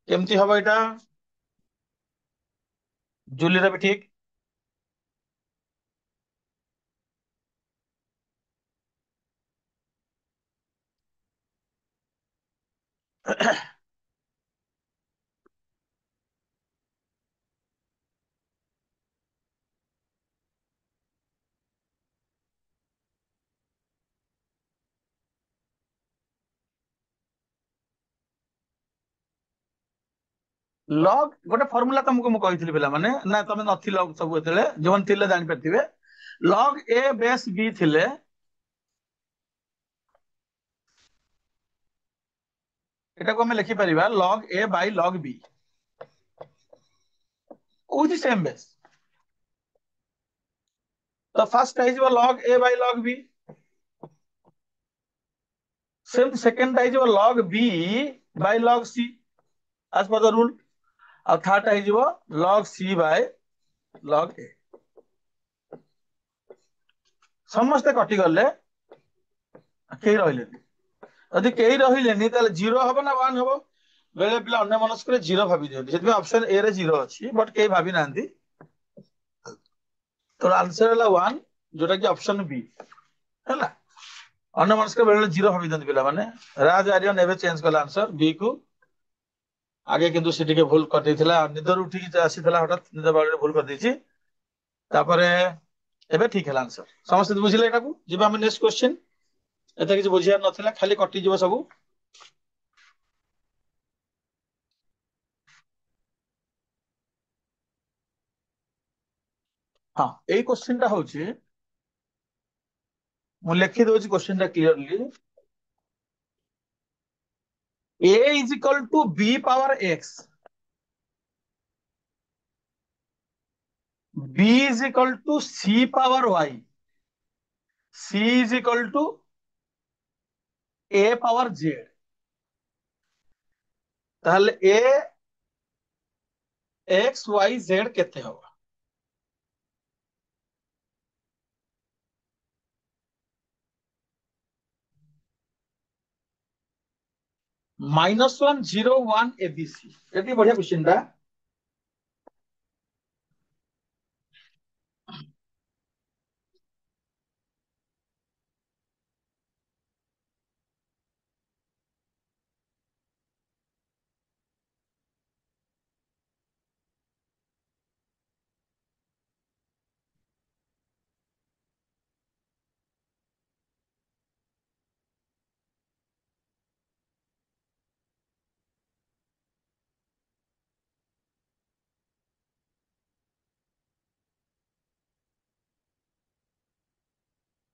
କେମିତି ହବ ଏଇଟା ଜୁଲିର ବି ଠିକ ଲଗ ଗୋଟେ ଫର୍ମୁଲା ତମକୁ ମୁଁ କହିଥିଲି ପିଲାମାନେ ନା ତମେ ନଥିଲ ସବୁ ଏତେବେଳେ ଯୋଉମାନେ ଥିଲେ ଜାଣିପାରିଥିବେ ଲଗ ଏ ବେସ୍ ବି ଥିଲେ ଏଟାକୁ ଆମେ ଲେଖିପାରିବା ଲଗ ଏ ବାଇ ଲଗ ବି ହଉଛି ସେମ ବେସ୍ ତ ଫାର୍ଷ୍ଟ ହେଇଯିବ ଲଗ ଏ ବାଇ ଲଗ ବି ସେମିତି ସେକେଣ୍ଡ ହେଇଯିବ ଲଗ ବି ବାଇ ଲଗ ସି ଆଜ पर द रूल ଆଉ ଥାର୍ଡ ହେଇଯିବ ଲଗ ସି ବାଇ ଲଗ ଏ ସମସ୍ତେ କଟିଗଲେ କେହି ରହିଲେନି ଯଦି କେହି ରହିଲେନି ତାହେଲେ 0 ହବ ନା 1 ହବ ବେଳେ ପିଲା ଅନ୍ୟ ମନସ୍କରେ 0 ଭାବି ଦିଅନ୍ତି ସେଥିପାଇଁ ଅପସନ ଏ ରେ 0 ଅଛି ବଟ୍ କେହି ଭାବି ନାହାନ୍ତି ତ ଆନ୍ସର ହେଲା 1 ଯୋଉଟା କି ଅପସନ ବି ହେଲା ଅନ୍ୟ ମନସ୍କରେ ବେଳେ ବେଳେ 0 ଭାବି ଦିଅନ୍ତି ପିଲାମାନେ ରାଜ ଆର୍ୟନ ଏବେ ଚେଞ୍ଜ କଲା ଆନ୍ସର ବି କୁ ଆଗେ କିନ୍ତୁ ସେ ଟିକେ ଭୁଲ କରିଦେଇଥିଲା ନିଦରୁ ଉଠିକି ଆସିଥିଲା ହଠାତ୍ ନିଦ ବାଳରେ ଭୁଲ କରିଦେଇଛି ତାପରେ ଏବେ ଠିକ ହେଲା ଆନ୍ସର ସମସ୍ତେ ବୁଝିଲେ ଏଟାକୁ ଯିବା ଆମେ ନେକ୍ସଟ କ୍ୱେଶ୍ଚନ ଏତେ କିଛି ବୁଝିବାର ନଥିଲା ଖାଲି କଟିଯିବ ସବୁ ହଁ ଏଇ क्वेश्चन ଟା ହଉଛି ମୁଁ ଲେଖି ଦଉଛି क्वेश्चन ଟା clearly a is equal to b power x b is equal to c power y c is equal to a power z তাহলে a x y z কেতে হবে -1 0 1 abc এটি বঢ়িয়া क्वेश्चन টা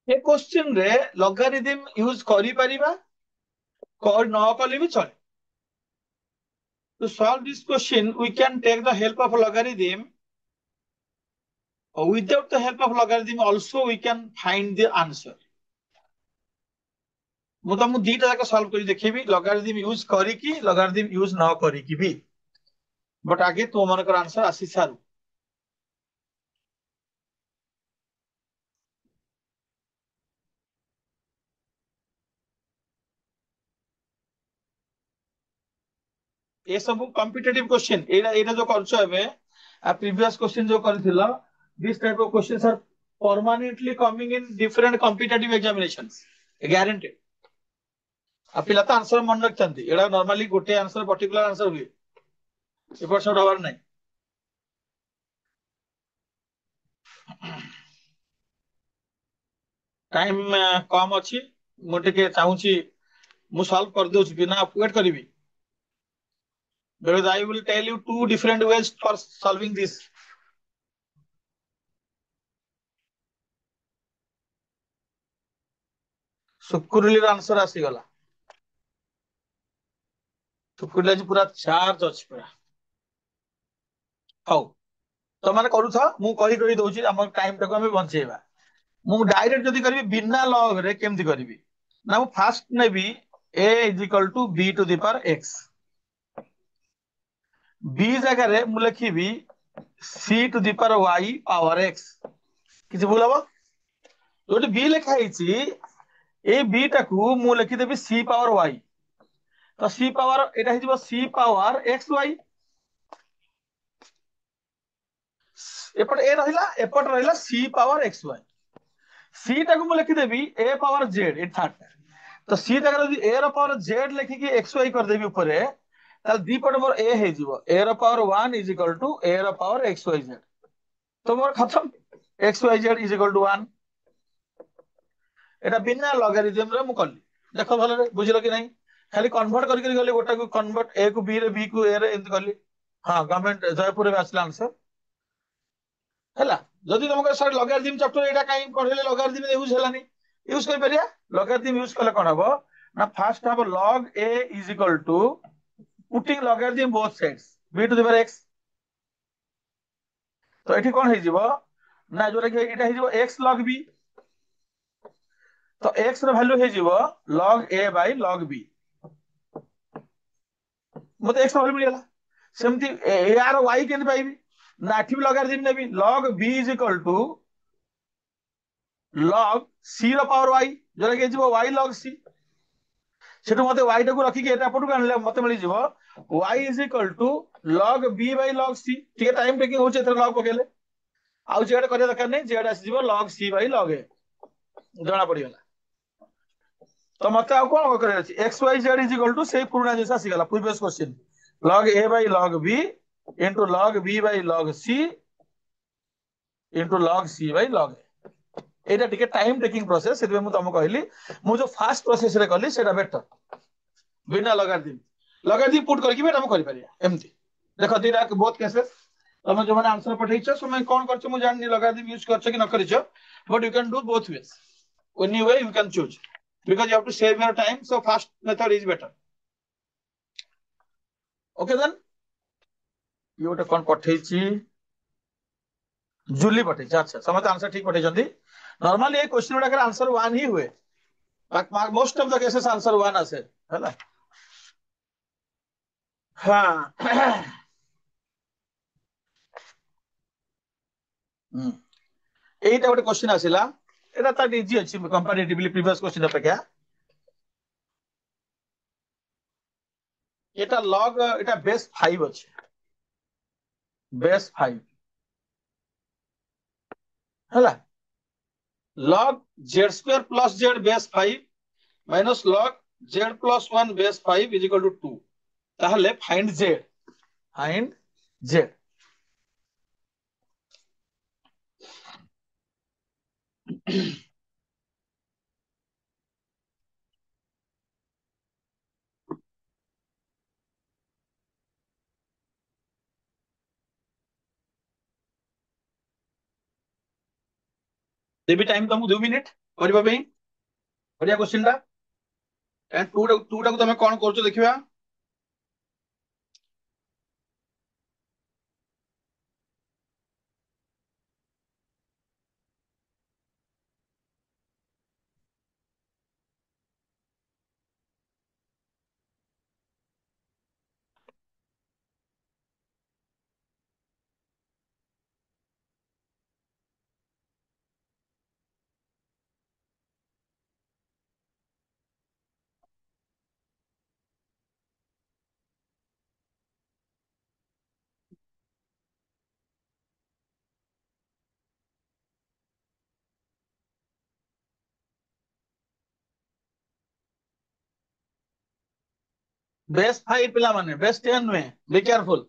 ଏ क्वेश्चन रे लॉगरिथम यूज करि परिबा कर न कले भी चले to solve this question we can take the help of logarithm without the help of logarithm also we can find the answer ମୁଁ ତମକୁ ଦିଟା ଯାକ ସଲ୍ଭ କରି ଦେଖେଇବି ଲଗାରିଥମ ୟୁଜ କରିକି ଲଗାରିଥମ ୟୁଜ ନ କରିକି ବି ବଟ୍ ଆଗେ ତୁମମାନଙ୍କର ଆନ୍ସର ଆସି ସାରୁ ये सब कॉम्पिटिटिव क्वेश्चन एटा एटा जो करछो एबे आ प्रीवियस क्वेश्चन जो करथिलो this type of questions are permanently coming in different competitive examinations guaranteed आ पिला तो आंसर मन रखथंती एडा नॉर्मली गोटे आंसर पर्टिकुलर आंसर हुए एपर सब हवार नाही टाइम कम अछि मोटे के चाहूची मु सॉल्व कर दोछु बिना वेट करबी because I will tell you two different ways for solving this. Sukruli answer आसी गला सुकुरुली आज पूरा चार्ज अछि पूरा हौ तो माने करू था मु कहि दउची हमर टाइम तक हम बंचेबा मु डायरेक्ट जदी करबी बिना लॉग रे केमति करबी ना मु fast navy a is equal to b to the power x b जगह रे मु लिखिबी c to the power y power x किछि भूल हबो जोटी b लिखा हिची ए b टाकू मु लिखि देबी c पावर y तो c पावर एटा हिजबो c पावर x y एपट ए रहिला c power x y c टाकू मु लिखि देबी a power z A third तो c जगह यदि a रो पावर z लिखि कि x y कर देबी ऊपर ताल दी पट मोर a हे जिवो a रो power 1 is equal to a रो पावर x y z तो मोर खत्म x y z is equal to 1 एटा बिना लॉगरिथम रे मु करली देखो भलो रे बुझिलो कि नहीं खाली कन्वर्ट करके गले गोटा को कन्वर्ट a को b रे b को a रे एंत करली हां गवर्नमेंट जयपुर रे आसला आंसर हैला जदि तुमको सर लॉगरिथम चैप्टर एटा काई पढले लॉगरिथम यूज हलानी यूज कर परिया लॉगरिथम यूज कले कोन हबो ना फर्स्ट हबो log a is equal to putting logarithm both sides b to the power x तो एठी कोन हे जिवो ना जोरा कि एटा हे जिवो x log b तो x रो वैल्यू हे जिवो log a by log b मते x रो वैल्यू मिलला सेमति a रो y केन पाइबी ना एठी भी लॉगरिथम नेबी log b is equal to log c रो पावर y जोरा कि जिवो y log c सेटु मते y टाकू रखी के एटा पटु आनले मते मिली जिवो y is equal to log b by log c ठीक है टाइम टेकिंग होचे एथर log पकेले आउ जेडा करे दरकार नै जेडा आसी जिवो log c by log a जणा पड़ी गला तो मते आ कोन करे अछि x y z is equal to से पुराना जैसा आसी गला previous question log a by log b into log b by log c into log c by log a एटा टिके टाइम टेकिंग प्रोसेस सेते मु तुमको कहली मु जो फास्ट प्रोसेस रे कहली सेटा बेटर बिना लॉगरिथम पुट करके बेटा हम करि परिया एमती देखो दिना बहुत केसेस तुम जो माने आंसर पठैछ समय कोन करछ मु जाननी लॉगरिथम यूज करछ कि न करछ but you can do both ways anyway you can choose because you have to save your time, so first method is better. Okay then, ये गोटे कौन पठेछि, जूली पठेछि। अच्छा समझ आंसर ठीक पठेछंती। नॉर्मली ये क्वेश्चन गुडा का आंसर 1 ही हुए, most of the cases answer 1 आसे हैला। हाँ एटा गोटे क्वेश्चन आसिला, एटा त इजी अछि कंपैरेटिवली प्रीवियस क्वेश्चन अपेक्षा। एटा लॉग एटा बेस 5 अछि, बेस 5 हैला। log z square plus z base 5 minus log z plus 1 base 5 is equal to 2। ताहले find z, find z। देबी टाइम तुमको 2 मिनिट करबा पे बढ़िया क्वेश्चन टा। एंड 2 टा को तमे कोन करछो देखिबा। बेस 5 पिला माने बेस 10 में बी केयरफुल।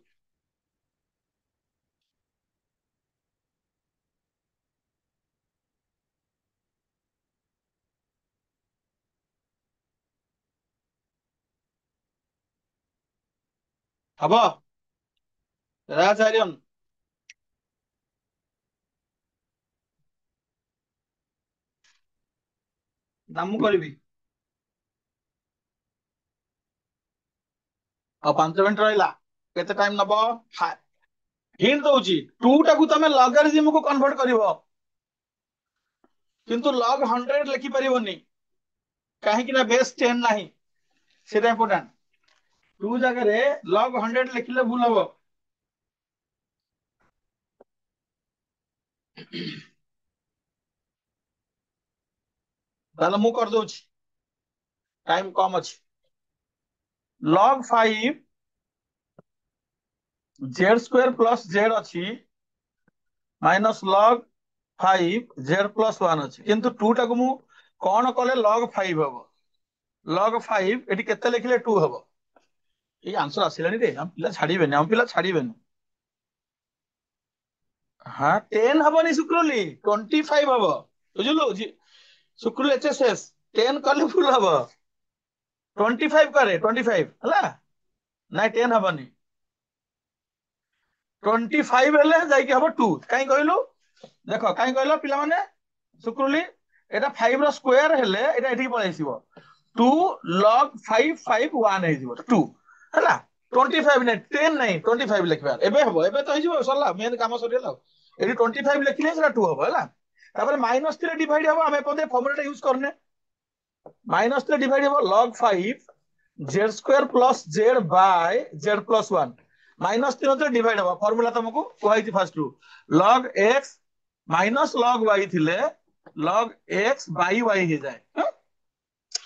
हबो राजारियन नामु करबी और 5 मिनिट रहला केते टाइम नबो। हिंट दउची 2 टा को तमे लॉगरिथम को कन्वर्ट करिवो, किंतु log 100 लिखि परिबोनी काहे कि ना बेस 10 नाही, सेटा इंपोर्टेंट। 2 जगह रे log 100 लिखिले भूल हबो। ताले मु कर दउची, टाइम कम अछि। log 5 z square plus z अछि माइनस log 5 z प्लस 1 अछि, किंतु 2 टा को मु कोन कले log 5 हबो। log 5 एटी केते लिखिले 2 हबो। ये आंसर आसिलानी रे, हम पिला छाड़ीबेनी, हम पिला छाड़ीबेनी। हाँ 10 हबनी शुक्रली 25 हबो बुझलु जी। शुक्रली एचएसएस 10 कले फुल हबो, 25 करे 25 हला ना 10 हबनी। 25 हेले जाई के हबो 2 काई कहलु देखो काई कहलो पिला माने शुक्रली एटा 5 रो स्क्वायर हेले एटा एठी पळैसिबो 2 log 5 5 1 हे जिवो 2 हला। 25 ने 10 नहीं 25 लिखबा एबे हबो, एबे तो हिजिबो सरला मेन काम सरियला। एठी 25 लिखिले सेटा 2 हबो हला। तापर माइनस 3 डिवाइड हबो, हमें पदे फॉर्मूला यूज करने माइनस 3 डिवाइड हबो log 5 z square plus z by z plus 1 minus 3 तो डिवाइड हबो। फॉर्मूला तुमको कहै छी फर्स्ट रु log x minus log y थिले log x बाय y हे जाय,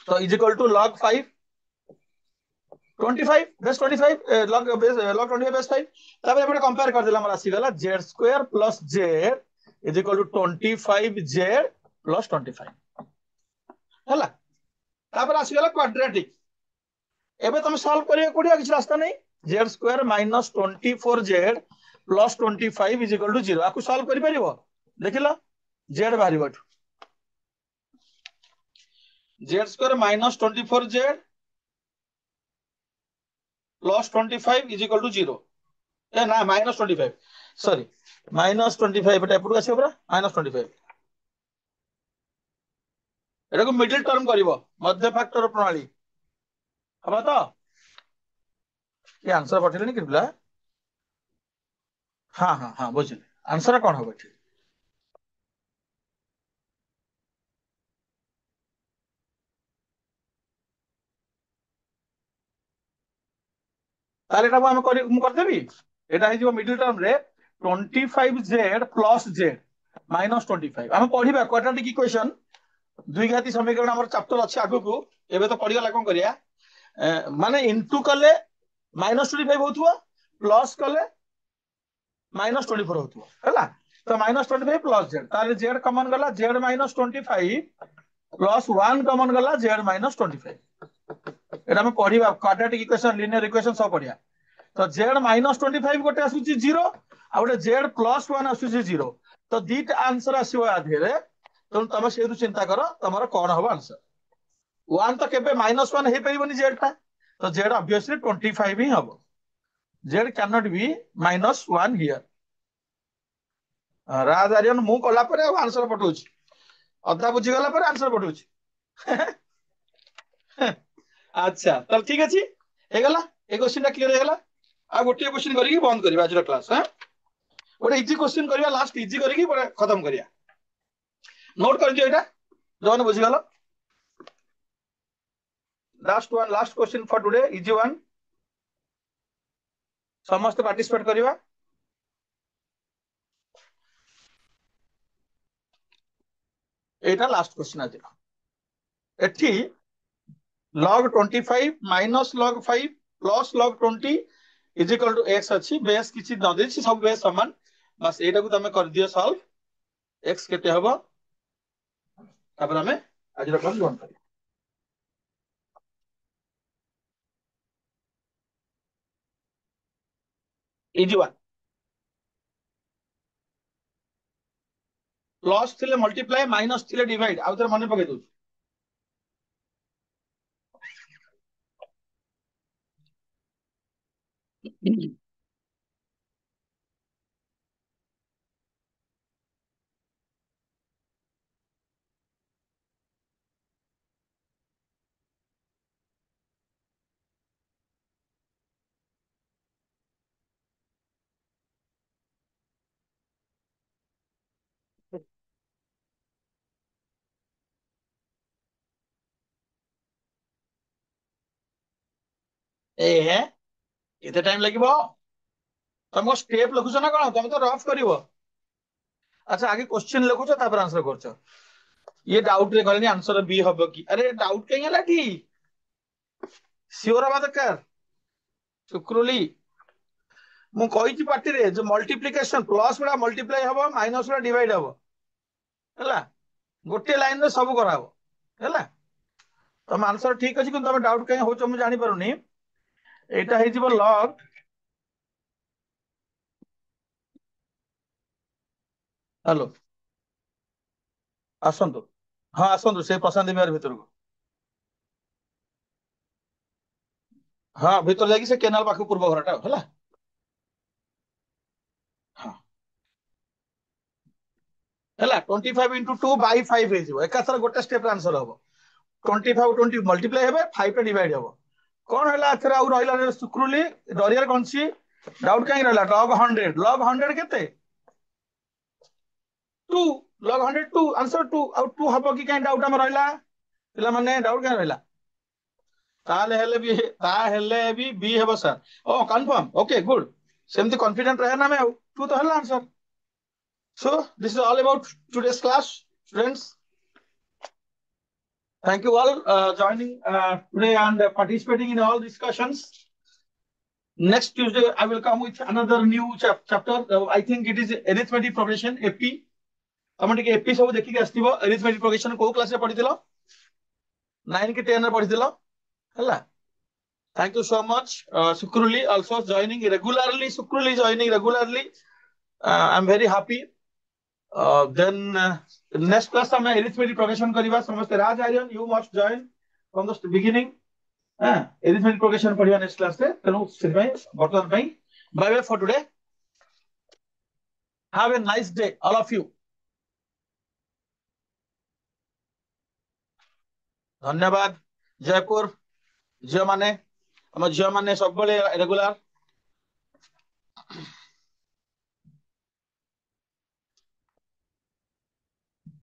तो is equal to log 5 25 base 25 log 25 base 5। तब एबे कंपेयर कर देला हमरा आसी गला z square plus z is equal to 25z plus 25 हला। तापर आसी गला क्वाड्रेटिक। एबे तुम सॉल्व करियो कोडिया किछ रास्ता नहीं। z square minus 24z plus 25 is equal to 0 आकु सॉल्व करि परिबो देखिलो z बाहरिबो। z square minus 24z plus 25 is equal to 0 ए ना माइनस 25 सॉरी माइनस 25 एटा एपटू आसी बरा माइनस 25 एटा को मिडिल टर्म करिवो मध्य फैक्टर प्रणाली हबा तो ये आंसर पठेलेनी कि पिला हाँ हाँ हाँ बुझिले आंसर कौन हबो ठीक ताले एटा हम कर देबी एटा हे जिवो मिडिल टर्म रे 25z प्लस z माइनस 25 हम पढ़िबा क्वाड्रेटिक इक्वेशन द्विघाती समीकरण हमर चैप्टर अछि आगु को एबे तो पढ़िगला कोन करिया माने इनटू कले माइनस 25 होथुवा प्लस कले माइनस 24 होथुवा हैला तो माइनस 25 प्लस z ताले z कॉमन गला z माइनस 25 प्लस 1 कॉमन गला z माइनस 25 एटा हम पढ़िबा क्वाड्रेटिक इक्वेशन लिनियर इक्वेशन सब पढ़िया तो z माइनस 25 गोटे आसुची 0 आ गोटे z प्लस 1 आसुची 0 तो दीटा आंसर आसीबो आधेरे तो तुम से चिंता कर तुम कौन हम आंसर 1 तो केबे माइनस 1 हे परिबनी z टा तो z ऑब्वियसली 25 ही हम z can not be minus 1 here Raj Aryan मु कला पर आंसर पठौछि अधा बुझी गला पर आंसर पठौछि अच्छा तब ठीक अछि हे गला ए क्वेश्चन क्लियर हे गला आ गोटे क्वेश्चन करी बंद करिबा आज क्लास हां गोटे इजी क्वेश्चन करिया लास्ट इजी करी खत्म करिया नोट कर दियो एटा जोन बुझी गला last question for today easy one समस्त पार्टिसिपेट करिवा एटा लास्ट क्वेश्चन आज एठी log 25 minus log 5 plus log 20 is equal to x अच्छी बेस किछि न देछि सब बेस समान बस एटा को तमे कर दियो सॉल्व x केते हबो तापर हमें आज रो क्लास बंद करिया इजी वन प्लस थिले मल्टीप्लाई माइनस थिले डिवाइड आ उधर मने पके दउ ए है केते टाइम लागिबो तुमको स्टेप लिखुछ ना कोन तुम तो रफ करिवो अच्छा आगे क्वेश्चन लिखुछ तापर आंसर करछ ये डाउट रे कहले आंसर बी हबो की अरे डाउट कहीं हला की श्योर हबा दरकार शुक्रुली मु कहिछि पार्टी रे जो मल्टीप्लिकेशन प्लस वाला मल्टीप्लाई हबो माइनस वाला डिवाइड हबो हला गोटे लाइन रे सब कराबो हला तुम आंसर ठीक अछि कि तुम डाउट कहीं होछ मु जानि पारुनी एटा हे जिवो लॉग हेलो आसंतु हाँ आसंतु से प्रशांत बिहार भीतर को हाँ भीतर जाकि से केनाल पाख पूर्व घरटा हला हाँ हला 25 into 2 by 5 हे जिवो एकाथर गोटे स्टेप आंसर हबो 25 20 मल्टीप्लाई हेबे 5 पे डिवाइड हबो कोन हला एथर आउ रहिला सुक्रुली डरियर कोनसी डाउट कहीं रहला log 100 केते 2 log 100 2 आंसर 2 आउ 2 हबो कि कहीं डाउट हम रहिला पिला माने डाउट कहीं रहिला ताहेले भी बी हेबो सर ओ कंफर्म ओके गुड सेमती कॉन्फिडेंट रहे ना मैं 2 तो हला answer so this is all about today's class students thank you all joining today and participating in all discussions next Tuesday I will come with another new chapter I think it is arithmetic progression AP तम टिके AP सब देखि के आस्तिबो arithmetic progression को class रे पढिथिलो 9 के 10 रे पढिथिलो हला thank you so much Sukruli also joining regularly Sukruli joining regularly I am very happy then next class हम अरिथमेटिक प्रोग्रेशन करबा समस्त Raj Aryan you must join from the beginning हां अरिथमेटिक प्रोग्रेशन पढिबा नेक्स्ट क्लास रे तनो सिरबाई बर्तमान पई bye bye for today have a nice day all of you धन्यवाद जयपुर झील माने आम झील माने सब रेगुलर